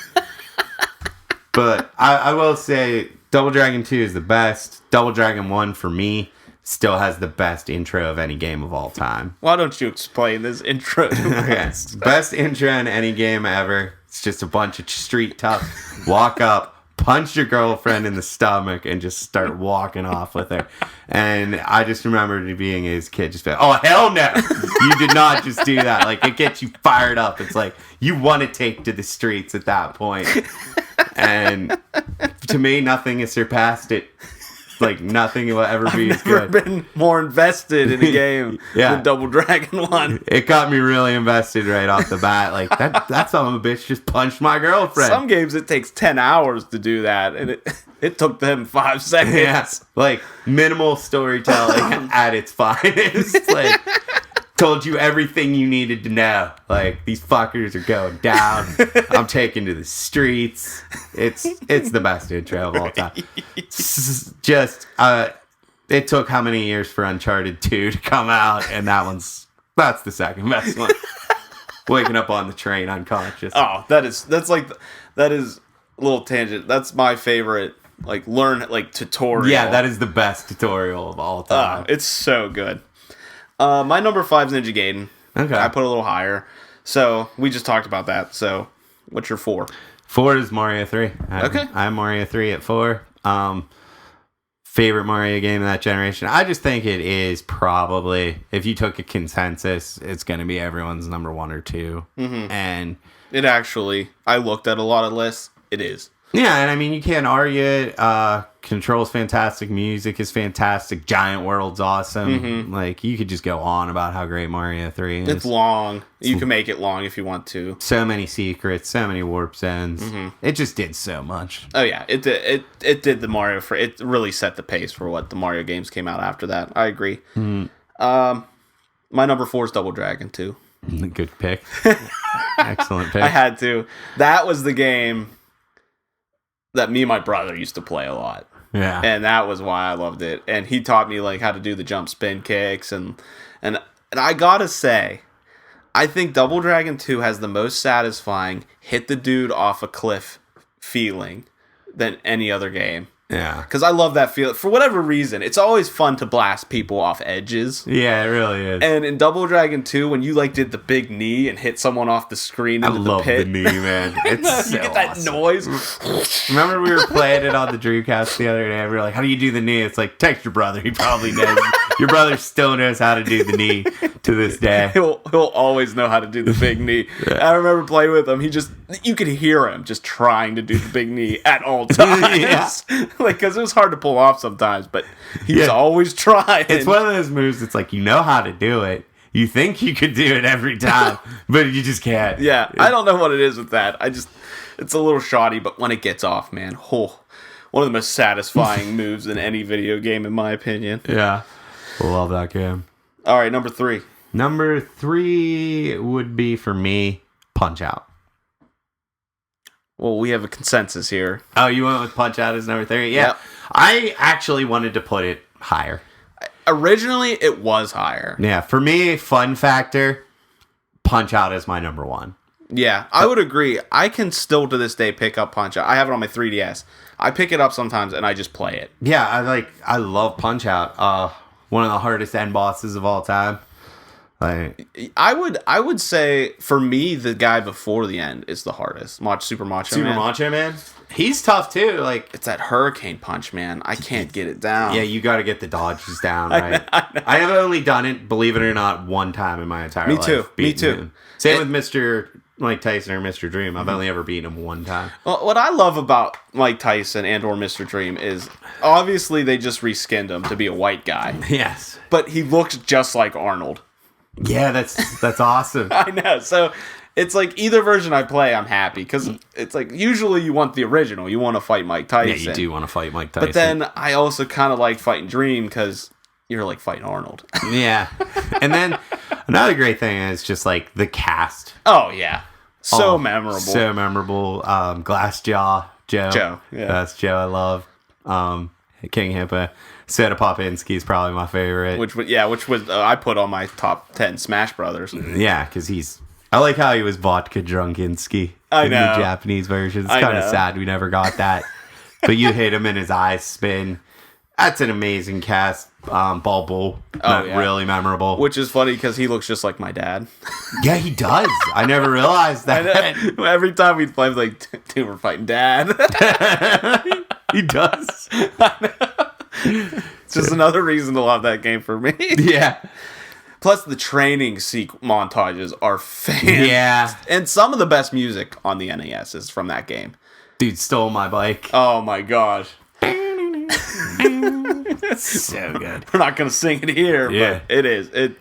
[SPEAKER 2] But I will say Double Dragon 2 is the best. Double Dragon 1 for me still has the best intro of any game of all time.
[SPEAKER 1] Why don't you explain this intro to
[SPEAKER 2] us? Best intro in any game ever. It's just a bunch of street toughs walk up, punch your girlfriend in the stomach, and just start walking off with her. And I just remember being his kid, just being, oh, hell no! You did not just do that. Like, it gets you fired up. It's like, you want to take to the streets at that point. And to me, nothing has surpassed it. Like, nothing will ever be as good.
[SPEAKER 1] I've never been more invested in a game than Double Dragon 1.
[SPEAKER 2] It got me really invested right off the bat. Like, that son of a bitch just punched my girlfriend.
[SPEAKER 1] Some games, it takes 10 hours to do that, and it took them 5 seconds.
[SPEAKER 2] Yeah, like, minimal storytelling at its finest. Like, told you everything you needed to know. Like, these fuckers are going down. I'm taking to the streets. It's the best intro of all time. Just, it took how many years for Uncharted 2 to come out, and that's the second best one. Waking up on the train unconscious.
[SPEAKER 1] Oh, that is a little tangent. That's my favorite, like, tutorial.
[SPEAKER 2] Yeah, that is the best tutorial of all time.
[SPEAKER 1] It's so good. My number 5 is Ninja Gaiden.
[SPEAKER 2] Okay.
[SPEAKER 1] I put a little higher. So, we just talked about that. So, what's your 4?
[SPEAKER 2] 4 is Mario 3.
[SPEAKER 1] Okay.
[SPEAKER 2] I have Mario 3 at 4. Favorite Mario game of that generation. I just think it is probably, if you took a consensus, it's going to be everyone's number 1 or 2.
[SPEAKER 1] Mm-hmm.
[SPEAKER 2] And
[SPEAKER 1] it actually, I looked at a lot of lists. It is.
[SPEAKER 2] Yeah, and I mean, you can't argue it. Control's fantastic. Music is fantastic. Giant World's awesome.
[SPEAKER 1] Mm-hmm.
[SPEAKER 2] Like, you could just go on about how great Mario 3 is.
[SPEAKER 1] It's long. You can make it long if you want to.
[SPEAKER 2] So many secrets, so many warp zones. Mm-hmm. It just did so much.
[SPEAKER 1] Oh, yeah. It did the Mario. It really set the pace for what the Mario games came out after that. I agree.
[SPEAKER 2] Mm.
[SPEAKER 1] My number 4 is Double Dragon 2.
[SPEAKER 2] Good pick. Excellent pick.
[SPEAKER 1] I had to. That was the game that me and my brother used to play a lot.
[SPEAKER 2] Yeah.
[SPEAKER 1] And that was why I loved it. And he taught me like how to do the jump spin kicks and I gotta say, I think Double Dragon 2 has the most satisfying hit the dude off a cliff feeling than any other game.
[SPEAKER 2] Yeah.
[SPEAKER 1] Because I love that feel. For whatever reason, it's always fun to blast people off edges.
[SPEAKER 2] Yeah, it really is.
[SPEAKER 1] And in Double Dragon 2, when you like did the big knee and hit someone off the screen into the pit.
[SPEAKER 2] I love the knee, man. It's so
[SPEAKER 1] you get that
[SPEAKER 2] awesome.
[SPEAKER 1] noise.
[SPEAKER 2] Remember we were playing it on the Dreamcast the other day, and we were like, how do you do the knee? It's like, text your brother. He probably knows. Your brother still knows how to do the knee to this day.
[SPEAKER 1] He'll always know how to do the big knee. I remember playing with him. You could hear him just trying to do the big knee at all times.
[SPEAKER 2] Yeah.
[SPEAKER 1] Like, because it was hard to pull off sometimes, but he's always trying.
[SPEAKER 2] It's one of those moves that's like, you know how to do it. You think you could do it every time, but you just can't.
[SPEAKER 1] Yeah, I don't know what it is with that. It's a little shoddy, but when it gets off, man, one of the most satisfying moves in any video game, in my opinion.
[SPEAKER 2] Yeah. Love that game.
[SPEAKER 1] All right, number 3.
[SPEAKER 2] Number 3 would be, for me, Punch-Out.
[SPEAKER 1] Well, we have a consensus here.
[SPEAKER 2] Oh, you went with Punch-Out as number 3? Yeah.
[SPEAKER 1] Yep.
[SPEAKER 2] I actually wanted to put it higher.
[SPEAKER 1] Originally, it was higher.
[SPEAKER 2] Yeah, for me, fun factor, Punch-Out is my number 1.
[SPEAKER 1] Yeah, I would agree. I can still, to this day, pick up Punch-Out. I have it on my 3DS. I pick it up sometimes, and I just play it.
[SPEAKER 2] Yeah, I love Punch-Out. One of the hardest end bosses of all time.
[SPEAKER 1] I would say, for me, the guy before the end is the hardest. Super Macho Man.
[SPEAKER 2] Super Macho Man? He's tough, too. Like,
[SPEAKER 1] it's that hurricane punch, man. I can't get it down.
[SPEAKER 2] Yeah, you got to get the dodges down, right? I have only done it, believe it or not, one time in my entire life.
[SPEAKER 1] Me too.
[SPEAKER 2] Same with Mr. Mike Tyson or Mr. Dream. I've only ever beaten him one time.
[SPEAKER 1] Well, what I love about Mike Tyson and or Mr. Dream is, obviously, they just reskinned him to be a white guy.
[SPEAKER 2] Yes.
[SPEAKER 1] But he looks just like Arnold.
[SPEAKER 2] Yeah, that's awesome.
[SPEAKER 1] I know. So it's like either version I play, I'm happy because it's like usually you want the original. You want to fight Mike Tyson.
[SPEAKER 2] Yeah, you do want to fight Mike Tyson.
[SPEAKER 1] But then I also kind of like fighting Dream because you're like fighting Arnold.
[SPEAKER 2] Yeah. And then another great thing is just like the cast.
[SPEAKER 1] Oh yeah, so memorable.
[SPEAKER 2] So memorable. Glassjaw Joe.
[SPEAKER 1] Joe, yeah.
[SPEAKER 2] That's Joe I love. King Hippa. Soda Popinski is probably my favorite.
[SPEAKER 1] Which was I put on my top 10 Smash Brothers.
[SPEAKER 2] Yeah, because I like how he was vodka Drunkinski.
[SPEAKER 1] I
[SPEAKER 2] in
[SPEAKER 1] know.
[SPEAKER 2] the Japanese version. It's kind of sad we never got that. But you hit him in his eyes spin. That's an amazing cast. Ball Bull. Really memorable.
[SPEAKER 1] Which is funny because he looks just like my dad.
[SPEAKER 2] Yeah, he does. I never realized that.
[SPEAKER 1] Every time we'd play, like, dude, we're fighting dad.
[SPEAKER 2] He does.
[SPEAKER 1] It's just another reason to love that game for me.
[SPEAKER 2] Yeah.
[SPEAKER 1] Plus, the training montages are fantastic.
[SPEAKER 2] Yeah.
[SPEAKER 1] And some of the best music on the NES is from that game.
[SPEAKER 2] Dude stole my bike.
[SPEAKER 1] Oh my gosh.
[SPEAKER 2] So good.
[SPEAKER 1] We're not going to sing it here,
[SPEAKER 2] Yeah.
[SPEAKER 1] but it is.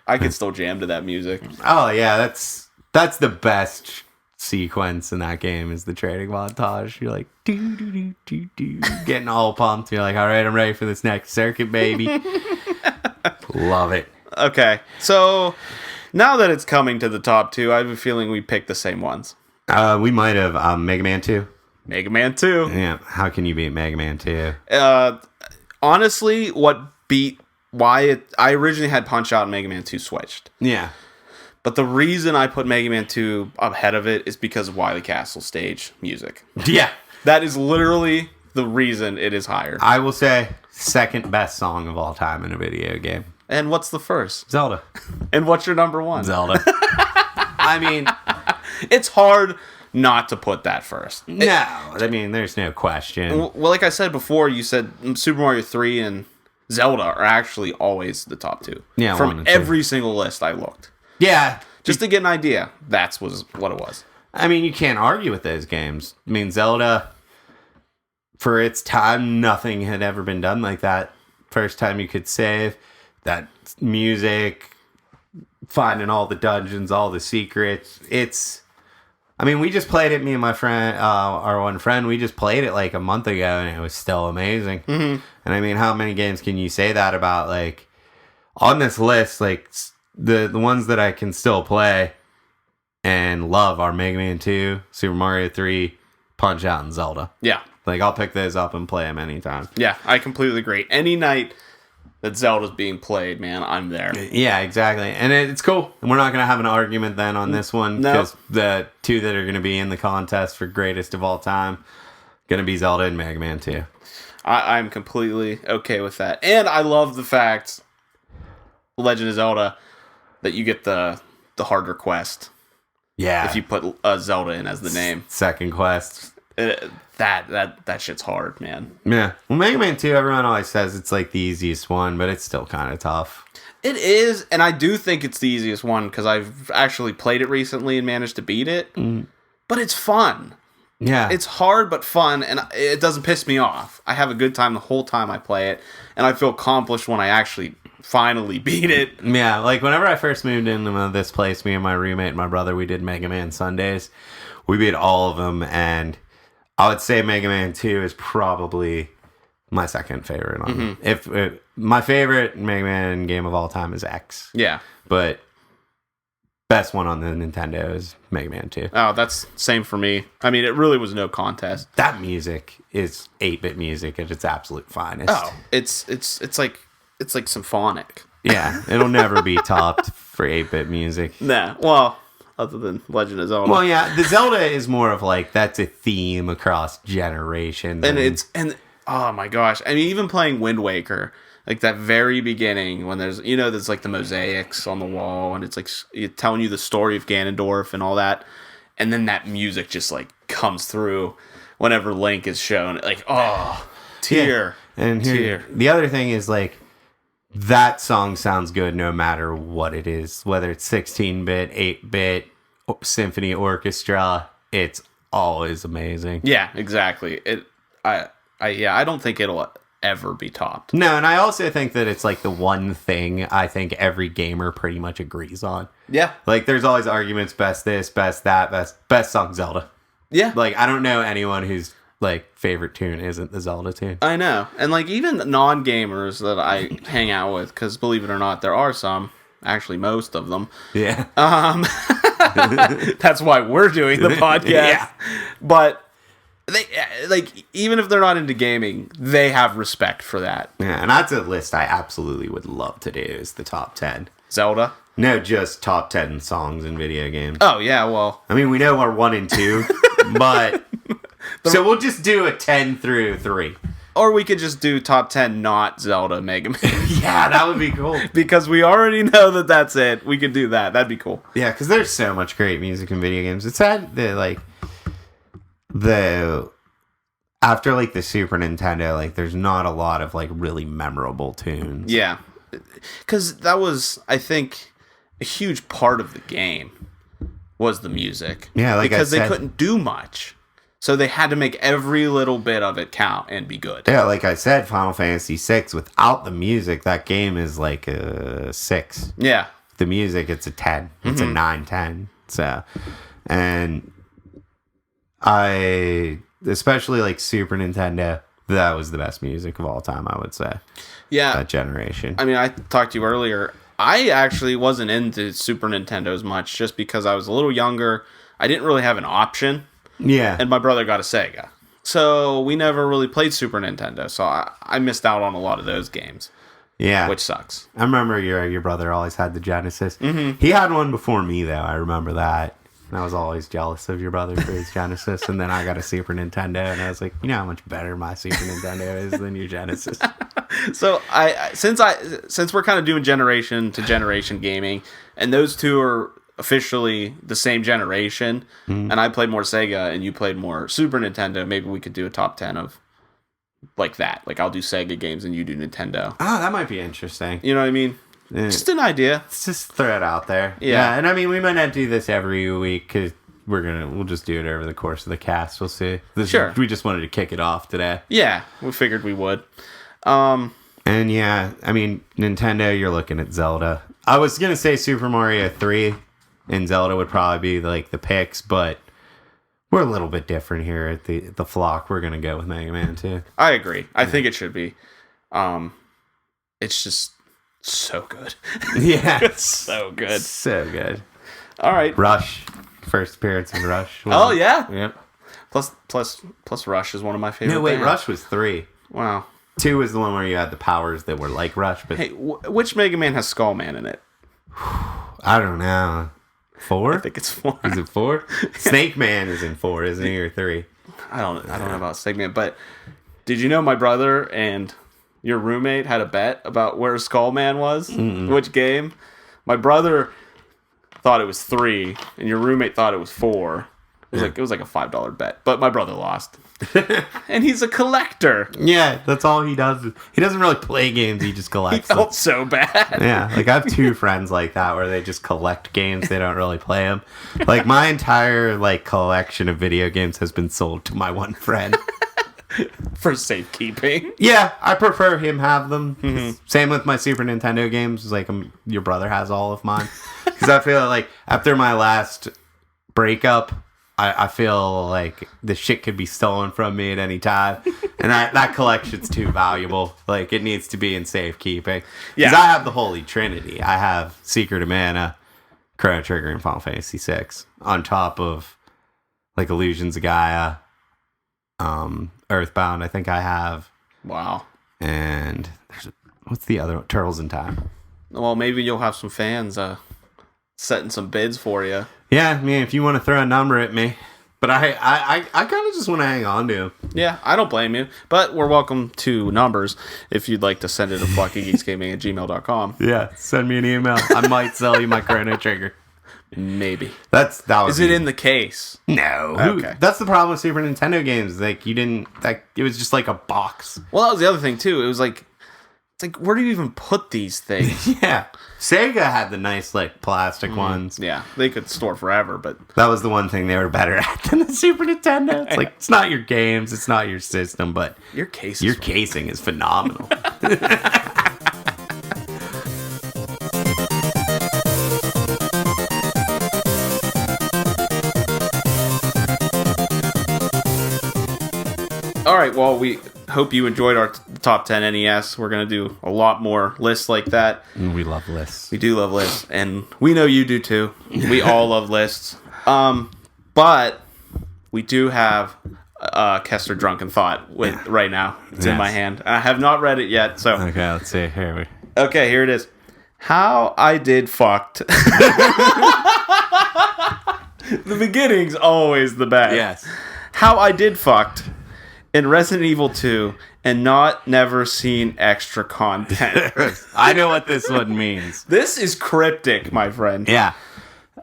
[SPEAKER 1] I could still jam to that music.
[SPEAKER 2] Oh, yeah. That's the best sequence in that game is the training montage. You're like, do, do, do, do, do, getting all pumped. You're like, all right, I'm ready for this next circuit, baby. Love it.
[SPEAKER 1] Okay, so now that it's coming to the top two, I have a feeling we picked the same ones.
[SPEAKER 2] We might have Mega Man 2.
[SPEAKER 1] Mega Man 2.
[SPEAKER 2] Yeah, how can you beat Mega Man 2?
[SPEAKER 1] Honestly, what beat I originally had Punch Out and Mega Man 2 switched.
[SPEAKER 2] Yeah.
[SPEAKER 1] But the reason I put Mega Man 2 ahead of it is because of Wily Castle stage music.
[SPEAKER 2] Yeah.
[SPEAKER 1] That is literally the reason it is higher.
[SPEAKER 2] I will say second best song of all time in a video game.
[SPEAKER 1] And what's the first?
[SPEAKER 2] Zelda.
[SPEAKER 1] And what's your number one?
[SPEAKER 2] Zelda. I mean,
[SPEAKER 1] it's hard not to put that first.
[SPEAKER 2] No. I mean, there's no question.
[SPEAKER 1] Well, like I said before, you said Super Mario 3 and Zelda are actually always the top two.
[SPEAKER 2] Yeah,
[SPEAKER 1] from every single list I looked.
[SPEAKER 2] Yeah.
[SPEAKER 1] Just to get an idea, was what it was.
[SPEAKER 2] I mean, you can't argue with those games. I mean, Zelda, for its time, nothing had ever been done like that. First time you could save, that music, finding all the dungeons, all the secrets. I mean, we just played it, me and my friend, our one friend, we just played it like a month ago, and it was still amazing. Mm-hmm. And I mean, how many games can you say that about? Like, on this list, like, the ones that I can still play and love are Mega Man 2, Super Mario 3, Punch Out, and Zelda. Yeah. Like, I'll pick those up and play them anytime.
[SPEAKER 1] Yeah, I completely agree. Any night that Zelda's being played, man, I'm there.
[SPEAKER 2] Yeah, exactly. And it's cool. And we're not going to have an argument then on this one, because the two that are going to be in the contest for greatest of all time going to be Zelda and Mega Man 2.
[SPEAKER 1] I'm completely okay with that. And I love the fact, Legend of Zelda, that you get the harder quest.
[SPEAKER 2] Yeah.
[SPEAKER 1] If you put Zelda in as the name.
[SPEAKER 2] Second quest.
[SPEAKER 1] That shit's hard, man.
[SPEAKER 2] Yeah. Well, Mega Man 2, everyone always says it's like the easiest one, but it's still kind of tough.
[SPEAKER 1] It is, and I do think it's the easiest one because I've actually played it recently and managed to beat it. Mm. But it's fun. Yeah. It's hard but fun, and it doesn't piss me off. I have a good time the whole time I play it, and I feel accomplished when I actually finally beat it.
[SPEAKER 2] Yeah, like whenever I first moved into this place, me and my roommate and my brother, we did Mega Man Sundays. We beat all of them, and I would say Mega Man 2 is probably my second favorite. If my favorite Mega Man game of all time is X. Yeah. But best one on the Nintendo is Mega Man 2.
[SPEAKER 1] Oh, that's same for me. I mean, it really was no contest.
[SPEAKER 2] That music is 8-bit music at its absolute finest.
[SPEAKER 1] Oh, it's like symphonic.
[SPEAKER 2] Yeah, it'll never be topped for 8-bit music.
[SPEAKER 1] Nah, well, other than Legend of Zelda.
[SPEAKER 2] Well, yeah, the Zelda is more of like, that's a theme across generations.
[SPEAKER 1] And oh my gosh. I mean, even playing Wind Waker, like that very beginning when there's like the mosaics on the wall and it's like telling you the story of Ganondorf and all that. And then that music just like comes through whenever Link is shown. Like, oh, tear.
[SPEAKER 2] Yeah. And tear. The other thing is like, that song sounds good no matter what it is, whether it's 16-bit, 8-bit, symphony orchestra, it's always amazing.
[SPEAKER 1] Yeah, exactly. I don't think it'll ever be topped.
[SPEAKER 2] No, and I also think that it's like the one thing I think every gamer pretty much agrees on.
[SPEAKER 1] Yeah.
[SPEAKER 2] Like, there's always arguments, best this, best that, best song Zelda.
[SPEAKER 1] Yeah.
[SPEAKER 2] Like, I don't know anyone whose, like, favorite tune isn't the Zelda tune.
[SPEAKER 1] I know. And, like, even non-gamers that I hang out with, because believe it or not, there are some, actually most of them.
[SPEAKER 2] Yeah.
[SPEAKER 1] That's why we're doing the podcast.
[SPEAKER 2] Yeah.
[SPEAKER 1] But they, like, even if they're not into gaming, they have respect for that.
[SPEAKER 2] Yeah, and that's a list I absolutely would love to do, is the top 10.
[SPEAKER 1] Zelda?
[SPEAKER 2] No, just top 10 songs in video games.
[SPEAKER 1] Oh, yeah, well.
[SPEAKER 2] I mean, we know we're 1 and 2, but... So we'll just do a 10 through 3.
[SPEAKER 1] Or we could just do top 10 not Zelda Mega Man.
[SPEAKER 2] Yeah, that would be cool.
[SPEAKER 1] Because we already know that that's it. We could do that. That'd be cool.
[SPEAKER 2] Yeah, because there's so much great music in video games. It's sad that, like, after, like, the Super Nintendo, like, there's not a lot of, like, really memorable tunes.
[SPEAKER 1] Yeah. Because that was, I think, a huge part of the game was the music.
[SPEAKER 2] Yeah, like
[SPEAKER 1] because
[SPEAKER 2] I said,
[SPEAKER 1] they couldn't do much. So they had to make every little bit of it count and be good.
[SPEAKER 2] Yeah, like I said, Final Fantasy VI, without the music, that game is like a 6.
[SPEAKER 1] Yeah.
[SPEAKER 2] The music, it's a 10. It's a 9-10. So, and especially like Super Nintendo, that was the best music of all time, I would say.
[SPEAKER 1] Yeah.
[SPEAKER 2] That generation.
[SPEAKER 1] I mean, I talked to you earlier. I actually wasn't into Super Nintendo as much just because I was a little younger. I didn't really have an option.
[SPEAKER 2] Yeah.
[SPEAKER 1] And my brother got a Sega. So we never really played Super Nintendo. So I missed out on a lot of those games.
[SPEAKER 2] Yeah.
[SPEAKER 1] Which sucks.
[SPEAKER 2] I remember your brother always had the Genesis. Mm-hmm. He had one before me, though. I remember that. And I was always jealous of your brother for his Genesis. And then I got a Super Nintendo. And I was like, you know how much better my Super Nintendo is than your Genesis.
[SPEAKER 1] So since we're kind of doing generation to generation gaming, and those two are officially the same generation, and I played more Sega and you played more Super Nintendo, maybe we could do a top 10 of like that. Like, I'll do Sega games and you do Nintendo.
[SPEAKER 2] Oh, that might be interesting.
[SPEAKER 1] You know what I mean? Just an idea.
[SPEAKER 2] Let's just throw it out there.
[SPEAKER 1] Yeah.
[SPEAKER 2] And I mean, we might not do this every week because we'll just do it over the course of the cast. We'll see.
[SPEAKER 1] Sure.
[SPEAKER 2] We just wanted to kick it off today.
[SPEAKER 1] Yeah, we figured we would.
[SPEAKER 2] And yeah, I mean, Nintendo, you're looking at Zelda. I was going to say Super Mario 3 and Zelda would probably be like the picks, but we're a little bit different here at the flock. We're going to go with Mega Man 2.
[SPEAKER 1] I agree. I think it should be. It's just so good.
[SPEAKER 2] Yeah.
[SPEAKER 1] It's so good.
[SPEAKER 2] So good.
[SPEAKER 1] All right.
[SPEAKER 2] Rush. First appearance in Rush.
[SPEAKER 1] Oh, yeah.
[SPEAKER 2] Yep.
[SPEAKER 1] Plus Rush is one of my favorite
[SPEAKER 2] No, wait,
[SPEAKER 1] bands.
[SPEAKER 2] Rush was 3.
[SPEAKER 1] Wow.
[SPEAKER 2] 2 was the one where you had the powers that were like Rush. But
[SPEAKER 1] Hey, which Mega Man has Skullman in it?
[SPEAKER 2] I don't know. 4?
[SPEAKER 1] I think it's 4.
[SPEAKER 2] Is it 4? Snake Man is in 4, isn't he, or 3?
[SPEAKER 1] I don't know about Segment, but did you know my brother and your roommate had a bet about where Skullman was? Which game? My brother thought it was 3, and your roommate thought it was 4. It was like a $5 bet, but my brother lost. And he's a collector.
[SPEAKER 2] Yeah, that's all he does. He doesn't really play games, he just
[SPEAKER 1] He
[SPEAKER 2] collects them.
[SPEAKER 1] felt so bad.
[SPEAKER 2] Yeah, like I have 2 friends like that where they just collect games, they don't really play them. Like my entire like collection of video games has been sold to my one friend.
[SPEAKER 1] For safekeeping.
[SPEAKER 2] Yeah, I prefer him have them. Same with my Super Nintendo games. Like your brother has all of mine. Because I feel like after my last breakup, I feel like the shit could be stolen from me at any time. And that collection's too valuable. Like, it needs to be in safekeeping. Because I have the Holy Trinity. I have Secret of Mana, Chrono Trigger, and Final Fantasy VI. On top of, like, Illusions of Gaia, Earthbound, I think I have.
[SPEAKER 1] Wow.
[SPEAKER 2] And what's the other one? Turtles in Time.
[SPEAKER 1] Well, maybe you'll have some fans setting some bids for you.
[SPEAKER 2] Yeah, I mean, if you want to throw a number at me. But I kind of just want to hang on to him.
[SPEAKER 1] Yeah, I don't blame you. But we're welcome to numbers if you'd like to send it to flockofgeeksgaming@gmail.com.
[SPEAKER 2] Yeah, send me an email. I might sell you my Chrono Trigger.
[SPEAKER 1] Maybe.
[SPEAKER 2] Is
[SPEAKER 1] it in the case?
[SPEAKER 2] No.
[SPEAKER 1] Okay.
[SPEAKER 2] That's the problem with Super Nintendo games. Like, it was just like a box.
[SPEAKER 1] Well, that was the other thing, too. It was like, It's like, where do you even put these things?
[SPEAKER 2] Yeah. Sega had the nice, like, plastic ones.
[SPEAKER 1] Yeah, they could store forever, but...
[SPEAKER 2] That was the one thing they were better at than the Super Nintendo. It's like, it's not your games, it's not your system, but...
[SPEAKER 1] Your casing
[SPEAKER 2] is phenomenal.
[SPEAKER 1] All right, well, we hope you enjoyed our top 10 NES. We're going to do a lot more lists like that.
[SPEAKER 2] We love lists.
[SPEAKER 1] We do love lists, and we know you do too. We all love lists. But we do have Kester Drunken Thought right now. It's in my hand. I have not read it yet, so...
[SPEAKER 2] Okay, let's see.
[SPEAKER 1] Okay, here it is. How I did fucked. The beginning's always the best.
[SPEAKER 2] Yes.
[SPEAKER 1] How I did fucked in Resident Evil 2 and not never seen extra content.
[SPEAKER 2] I know what this one means.
[SPEAKER 1] This is cryptic, my friend.
[SPEAKER 2] Yeah.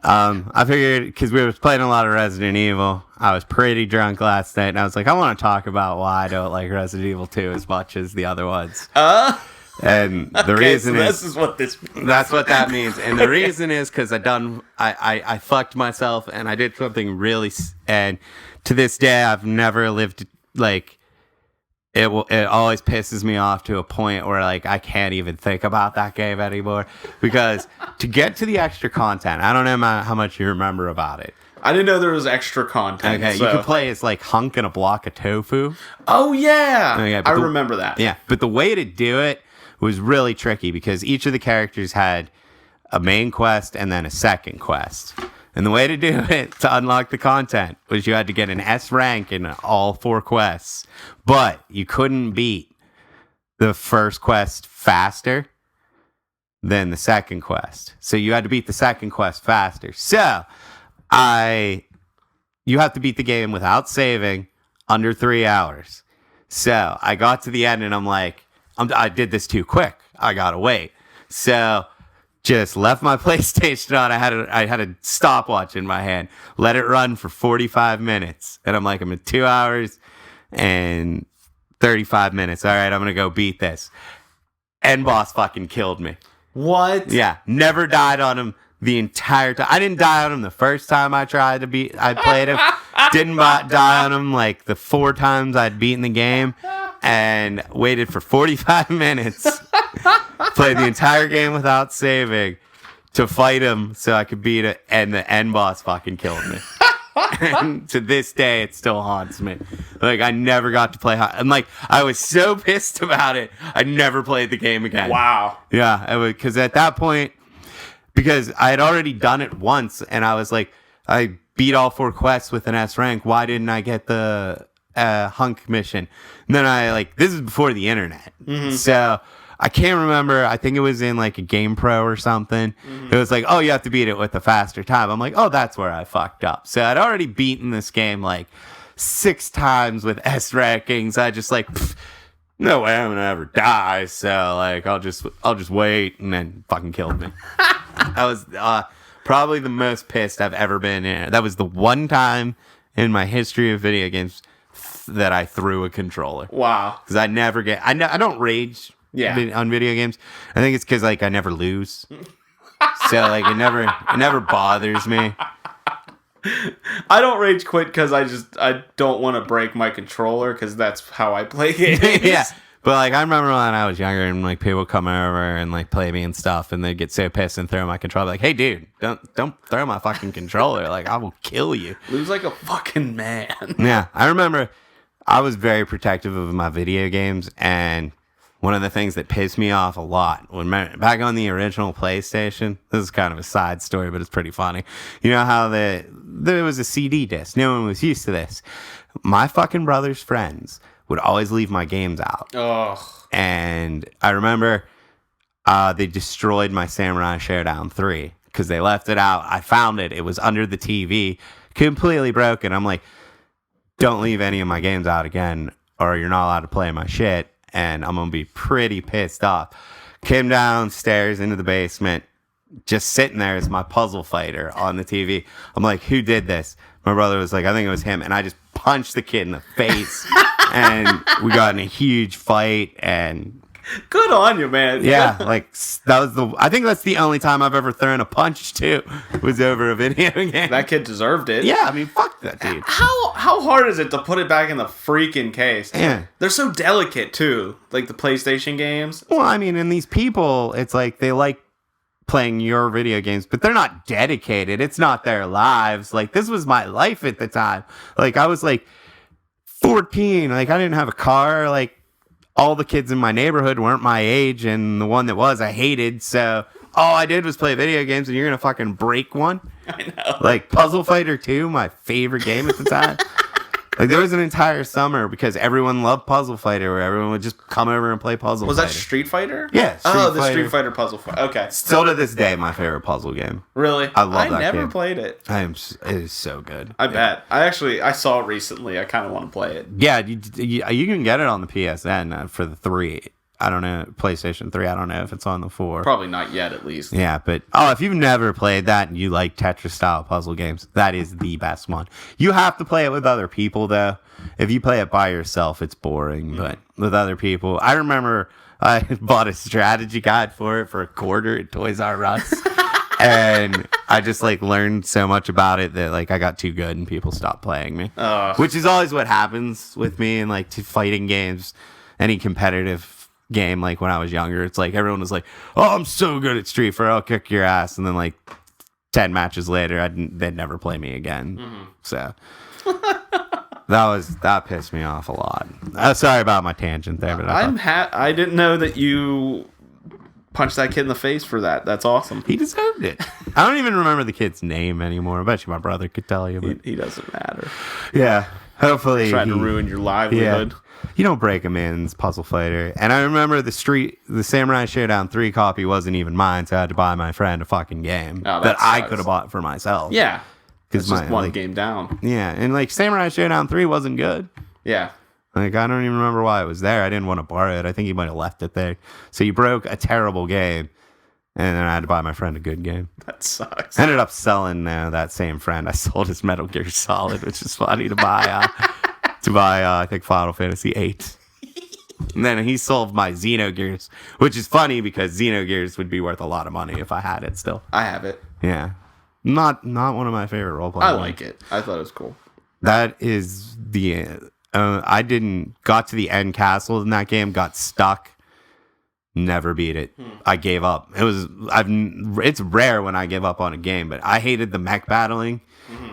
[SPEAKER 2] I figured, because we were playing a lot of Resident Evil, I was pretty drunk last night, and I was like, I want to talk about why I don't like Resident Evil 2 as much as the other ones. And the reason
[SPEAKER 1] this is what this means.
[SPEAKER 2] That's what that means. And the reason is because I fucked myself, and I did something really, and to this day, I've never lived, like, it always pisses me off to a point where, like, I can't even think about that game anymore, because to get to the extra content, I don't know how much you remember about it.
[SPEAKER 1] I didn't know there was extra content.
[SPEAKER 2] Okay,
[SPEAKER 1] so.
[SPEAKER 2] You could play as, like, Hunk and a block of tofu.
[SPEAKER 1] Oh, yeah.
[SPEAKER 2] Okay,
[SPEAKER 1] I remember that.
[SPEAKER 2] Yeah, but the way to do it was really tricky, because each of the characters had a main quest and then a second quest. And the way to do it, to unlock the content, was you had to get an S rank in all 4 quests. But you couldn't beat the first quest faster than the second quest. So you had to beat the second quest faster. So, you have to beat the game without saving under 3 hours. So, I got to the end and I'm like, I did this too quick. I gotta wait. So... just left my PlayStation on. I had a stopwatch in my hand. Let it run for 45 minutes. And I'm like, I'm at 2 hours and 35 minutes. All right, I'm going to go beat this. End boss fucking killed me.
[SPEAKER 1] What?
[SPEAKER 2] Yeah, never died on him the entire time. I didn't die on him the first time I played him. Didn't die on him like the 4 times I'd beaten the game. And waited for 45 minutes. Played the entire game without saving to fight him so I could beat it, and the end boss fucking killed me. And to this day, it still haunts me. Like, I never got to play. And, like, I was so pissed about it, I never played the game again.
[SPEAKER 1] Wow.
[SPEAKER 2] Yeah, because at that point, because I had already done it once, and I was like, I beat all 4 quests with an S rank. Why didn't I get the Hunk mission? And then this is before the internet. Mm-hmm. So I can't remember. I think it was in like a Game Pro or something. Mm-hmm. It was like, oh, you have to beat it with a faster time. I'm like, oh, that's where I fucked up. So I'd already beaten this game like 6 times with S rankings. I just like, no way I'm gonna ever die. So like, I'll just wait, and then fucking killed me. That was probably the most pissed I've ever been in. That was the one time in my history of video games that I threw a controller.
[SPEAKER 1] Wow.
[SPEAKER 2] Because I don't rage on video games. I think it's because like I never lose. So like it never bothers me.
[SPEAKER 1] I don't rage quit because I don't want to break my controller, because that's how I play games.
[SPEAKER 2] Yeah. But like I remember when I was younger and like people would come over and like play me and stuff, and they'd get so pissed and throw my controller. Like, hey dude, don't throw my fucking controller. Like I will kill you.
[SPEAKER 1] Lose like a fucking man.
[SPEAKER 2] Yeah. I remember I was very protective of my video games, and one of the things that pissed me off a lot when back on the original PlayStation, this is kind of a side story, but it's pretty funny. You know how there was a CD disc. No one was used to this. My fucking brother's friends would always leave my games out.
[SPEAKER 1] Oh.
[SPEAKER 2] And I remember they destroyed my Samurai Showdown 3 because they left it out. I found it. It was under the TV, completely broken. I'm like, don't leave any of my games out again, or you're not allowed to play my shit, and I'm going to be pretty pissed off. Came downstairs into the basement, just sitting there as my puzzle fighter on the TV. I'm like, who did this? My brother was like, I think it was him, and I just punched the kid in the face, and we got in a huge fight, and
[SPEAKER 1] Good on you, man.
[SPEAKER 2] Yeah, like I think that's the only time I've ever thrown a punch too, was over a video game.
[SPEAKER 1] That kid deserved it.
[SPEAKER 2] Yeah, I mean, fuck that dude.
[SPEAKER 1] How hard is it to put it back in the freaking case?
[SPEAKER 2] Yeah.
[SPEAKER 1] They're so delicate too, like the PlayStation games.
[SPEAKER 2] Well, I mean, and these people, it's like they like playing your video games, but they're not dedicated. It's not their lives. Like, this was my life at the time. Like, I was like 14. Like, I didn't have a car. Like, all the kids in my neighborhood weren't my age, and the one that was, I hated. So all I did was play video games, and you're gonna fucking break one.
[SPEAKER 1] I know.
[SPEAKER 2] Like Puzzle Fighter 2, my favorite game at the time. Like, there was an entire summer because everyone loved Puzzle Fighter, where everyone would just come over and play Puzzle Fighter.
[SPEAKER 1] Was that Street Fighter?
[SPEAKER 2] Yeah.
[SPEAKER 1] Street Fighter Puzzle Fighter. Okay.
[SPEAKER 2] Still to this day, my favorite puzzle game.
[SPEAKER 1] Really?
[SPEAKER 2] I love that
[SPEAKER 1] I never
[SPEAKER 2] game.
[SPEAKER 1] played it.
[SPEAKER 2] It is so good.
[SPEAKER 1] I bet. I saw it recently. I kind of want to play it.
[SPEAKER 2] Yeah, you can get it on the PSN for the 3. I don't know, PlayStation 3. I don't know if it's on the 4.
[SPEAKER 1] Probably not yet, at least.
[SPEAKER 2] Yeah, but if you've never played that and you like Tetris style puzzle games, that is the best one. You have to play it with other people though. If you play it by yourself, it's boring. But with other people, I remember I bought a strategy guide for it for $0.25 at Toys R Us. And I just like learned so much about it that like I got too good and people stopped playing me. Which is always what happens with me in like fighting games, any competitive game. Like when I was younger, it's like everyone was like, "Oh, I'm so good at Street Fighter, I'll kick your ass," and then like 10 matches later, they'd never play me again. So that pissed me off a lot. Sorry about my tangent there, but
[SPEAKER 1] I didn't know that you punched that kid in the face for that. That's awesome.
[SPEAKER 2] he deserved it. I don't even remember the kid's name anymore. I bet you my brother could tell you. But
[SPEAKER 1] He doesn't matter.
[SPEAKER 2] yeah, hopefully
[SPEAKER 1] Tried to ruin your livelihood.
[SPEAKER 2] You don't break him in. It's Puzzle Fighter. And I remember the Samurai Showdown 3 copy wasn't even mine, so I had to buy my friend a fucking game that I could have bought for myself.
[SPEAKER 1] Yeah. It's just one
[SPEAKER 2] like,
[SPEAKER 1] game down.
[SPEAKER 2] Yeah, and like Samurai Showdown 3 wasn't good.
[SPEAKER 1] Yeah.
[SPEAKER 2] Like, I don't even remember why it was there. I didn't want to borrow it. I think he might have left it there. So you broke a terrible game, and then I had to buy my friend a good game.
[SPEAKER 1] That sucks.
[SPEAKER 2] I ended up selling that same friend. I sold his Metal Gear Solid, which is funny to buy. I think Final Fantasy VIII. And then he sold my Xenogears, which is funny because Xenogears would be worth a lot of money if I had it still.
[SPEAKER 1] I have it.
[SPEAKER 2] Yeah. Not one of my favorite role playing
[SPEAKER 1] I
[SPEAKER 2] games.
[SPEAKER 1] like it. I thought it was cool.
[SPEAKER 2] That is I got to the end castle in that game, got stuck, never beat it. I gave up. It's rare when I give up on a game, but I hated the mech battling.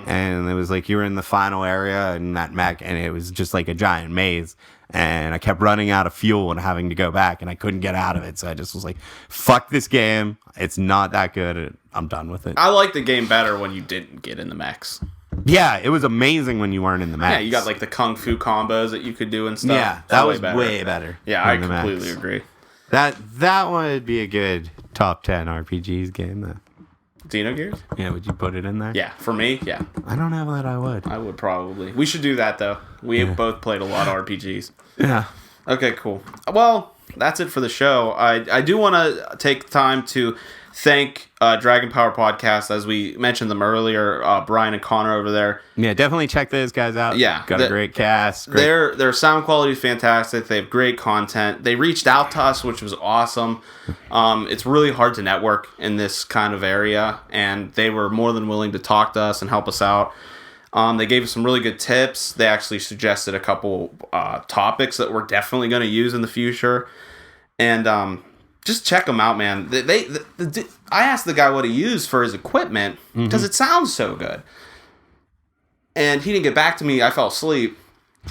[SPEAKER 2] And it was like you were in the final area and that mech, and it was just like a giant maze. And I kept running out of fuel and having to go back, and I couldn't get out of it. So I just was like, fuck this game. It's not that good. I'm done with it.
[SPEAKER 1] I like the game better when you didn't get in the mechs.
[SPEAKER 2] Yeah, it was amazing when you weren't in the mechs.
[SPEAKER 1] Yeah, you got like the kung fu combos that you could do and stuff.
[SPEAKER 2] Yeah, that was way better.
[SPEAKER 1] Yeah, I completely agree.
[SPEAKER 2] That one would be a good top 10 RPGs game, though.
[SPEAKER 1] Xenogears?
[SPEAKER 2] Yeah, would you put it in there?
[SPEAKER 1] Yeah, for me, yeah.
[SPEAKER 2] I don't know that I would.
[SPEAKER 1] I would probably. We should do that, though. We both played a lot of RPGs.
[SPEAKER 2] Yeah.
[SPEAKER 1] Okay, cool. Well, that's it for the show. I do want to take time to thank Dragon Power Podcast, as we mentioned them earlier, Brian and Connor over there.
[SPEAKER 2] Yeah, definitely check those guys out.
[SPEAKER 1] Yeah.
[SPEAKER 2] Got a great cast.
[SPEAKER 1] Their sound quality is fantastic. They have great content. They reached out to us, which was awesome. It's really hard to network in this kind of area, and they were more than willing to talk to us and help us out. They gave us some really good tips. They actually suggested a couple topics that we're definitely going to use in the future. And just check them out, man. I asked the guy what he used for his equipment because it sounds so good. And he didn't get back to me. I fell asleep.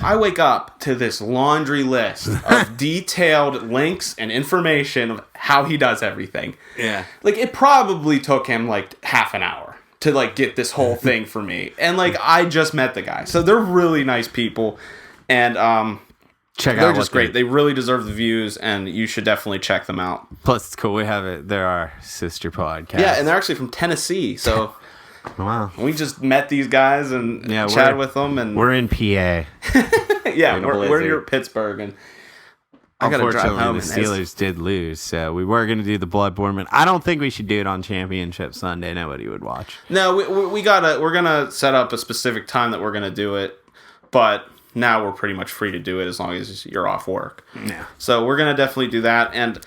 [SPEAKER 1] I wake up to this laundry list of detailed links and information of how he does everything.
[SPEAKER 2] Yeah.
[SPEAKER 1] Like, it probably took him like half an hour to like get this whole thing for me. And like, I just met the guy. So they're really nice people. And they're just great. They really deserve the views, and you should definitely check them out.
[SPEAKER 2] Plus, it's cool. We have it. They're our sister podcast.
[SPEAKER 1] Yeah, and they're actually from Tennessee. So
[SPEAKER 2] wow,
[SPEAKER 1] we just met these guys and chatted with them. And
[SPEAKER 2] we're in PA.
[SPEAKER 1] Yeah, we're near Pittsburgh, and I gotta drive home.
[SPEAKER 2] The Steelers did lose, so we were gonna do the Bloodborne. But I don't think we should do it on Championship Sunday. Nobody would watch.
[SPEAKER 1] No, we're gonna set up a specific time that we're gonna do it, but now we're pretty much free to do it as long as you're off work.
[SPEAKER 2] Yeah.
[SPEAKER 1] So we're gonna definitely do that, and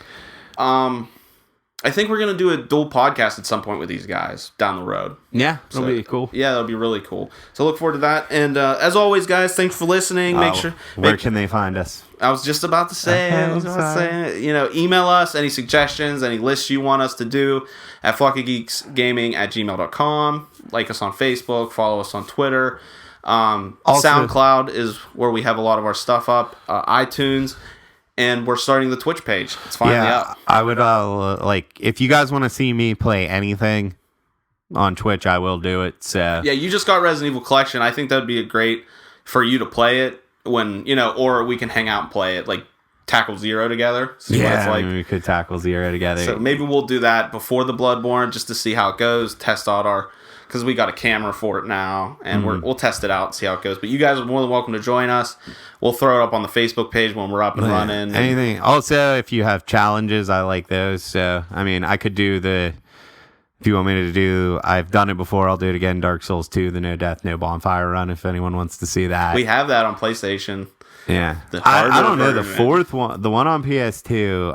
[SPEAKER 1] I think we're gonna do a dual podcast at some point with these guys down the road.
[SPEAKER 2] Yeah, that'll be cool.
[SPEAKER 1] Yeah, that'll be really cool. So look forward to that. And as always, guys, thanks for listening.
[SPEAKER 2] Where can they find us?
[SPEAKER 1] I was just about to say, email us any suggestions, any lists you want us to do at flockygeeksgaming@gmail.com. Like us on Facebook, follow us on Twitter. SoundCloud is where we have a lot of our stuff up. iTunes. And we're starting the Twitch page. It's finally up.
[SPEAKER 2] I would, if you guys want to see me play anything on Twitch, I will do it. So
[SPEAKER 1] yeah, you just got Resident Evil Collection. I think that would be great for you to play it when, or we can hang out and play it, like tackle Zero together. See what it's like.
[SPEAKER 2] We could tackle Zero together.
[SPEAKER 1] So maybe we'll do that before the Bloodborne just to see how it goes, test out because we got a camera for it now, and we'll test it out and see how it goes. But you guys are more than welcome to join us. We'll throw it up on the Facebook page when we're up and running.
[SPEAKER 2] Anything. Also, if you have challenges, I like those. So, I mean, I could do if you want me to do, I've done it before, I'll do it again, Dark Souls 2, the No Death, No Bonfire run, if anyone wants to see that.
[SPEAKER 1] We have that on PlayStation.
[SPEAKER 2] Yeah. I don't know, the fourth one, the one on PS2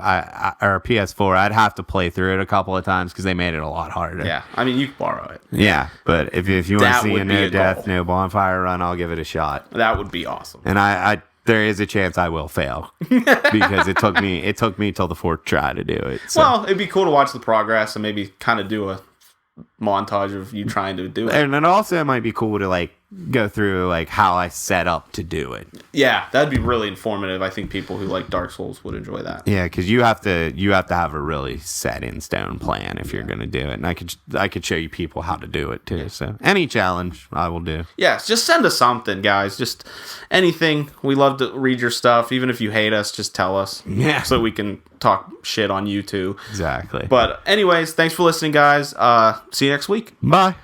[SPEAKER 2] or PS4, I'd have to play through it a couple of times because they made it a lot harder.
[SPEAKER 1] Yeah, I mean, you can borrow it.
[SPEAKER 2] Yeah, but if you want to see a No Death, No Bonfire run, I'll give it a shot.
[SPEAKER 1] That would be awesome.
[SPEAKER 2] And I there is a chance I will fail because it took me till the fourth try to do it. So.
[SPEAKER 1] Well, it'd be cool to watch the progress and maybe kind of do a montage of you trying to do it.
[SPEAKER 2] And it also might be cool to go through how I set up to do it.
[SPEAKER 1] Yeah, that'd be really informative. I think people who like Dark Souls would enjoy that.
[SPEAKER 2] Yeah, because you have to have a really set in stone plan if you're going to do it, and I could show you people how to do it too. So any challenge I will do.
[SPEAKER 1] Yeah, just send us something, guys. Just anything. We love to read your stuff. Even if you hate us, just tell us.
[SPEAKER 2] Yeah,
[SPEAKER 1] so we can talk shit on you too.
[SPEAKER 2] Exactly.
[SPEAKER 1] But anyways, thanks for listening, guys. See you next week.
[SPEAKER 2] Bye.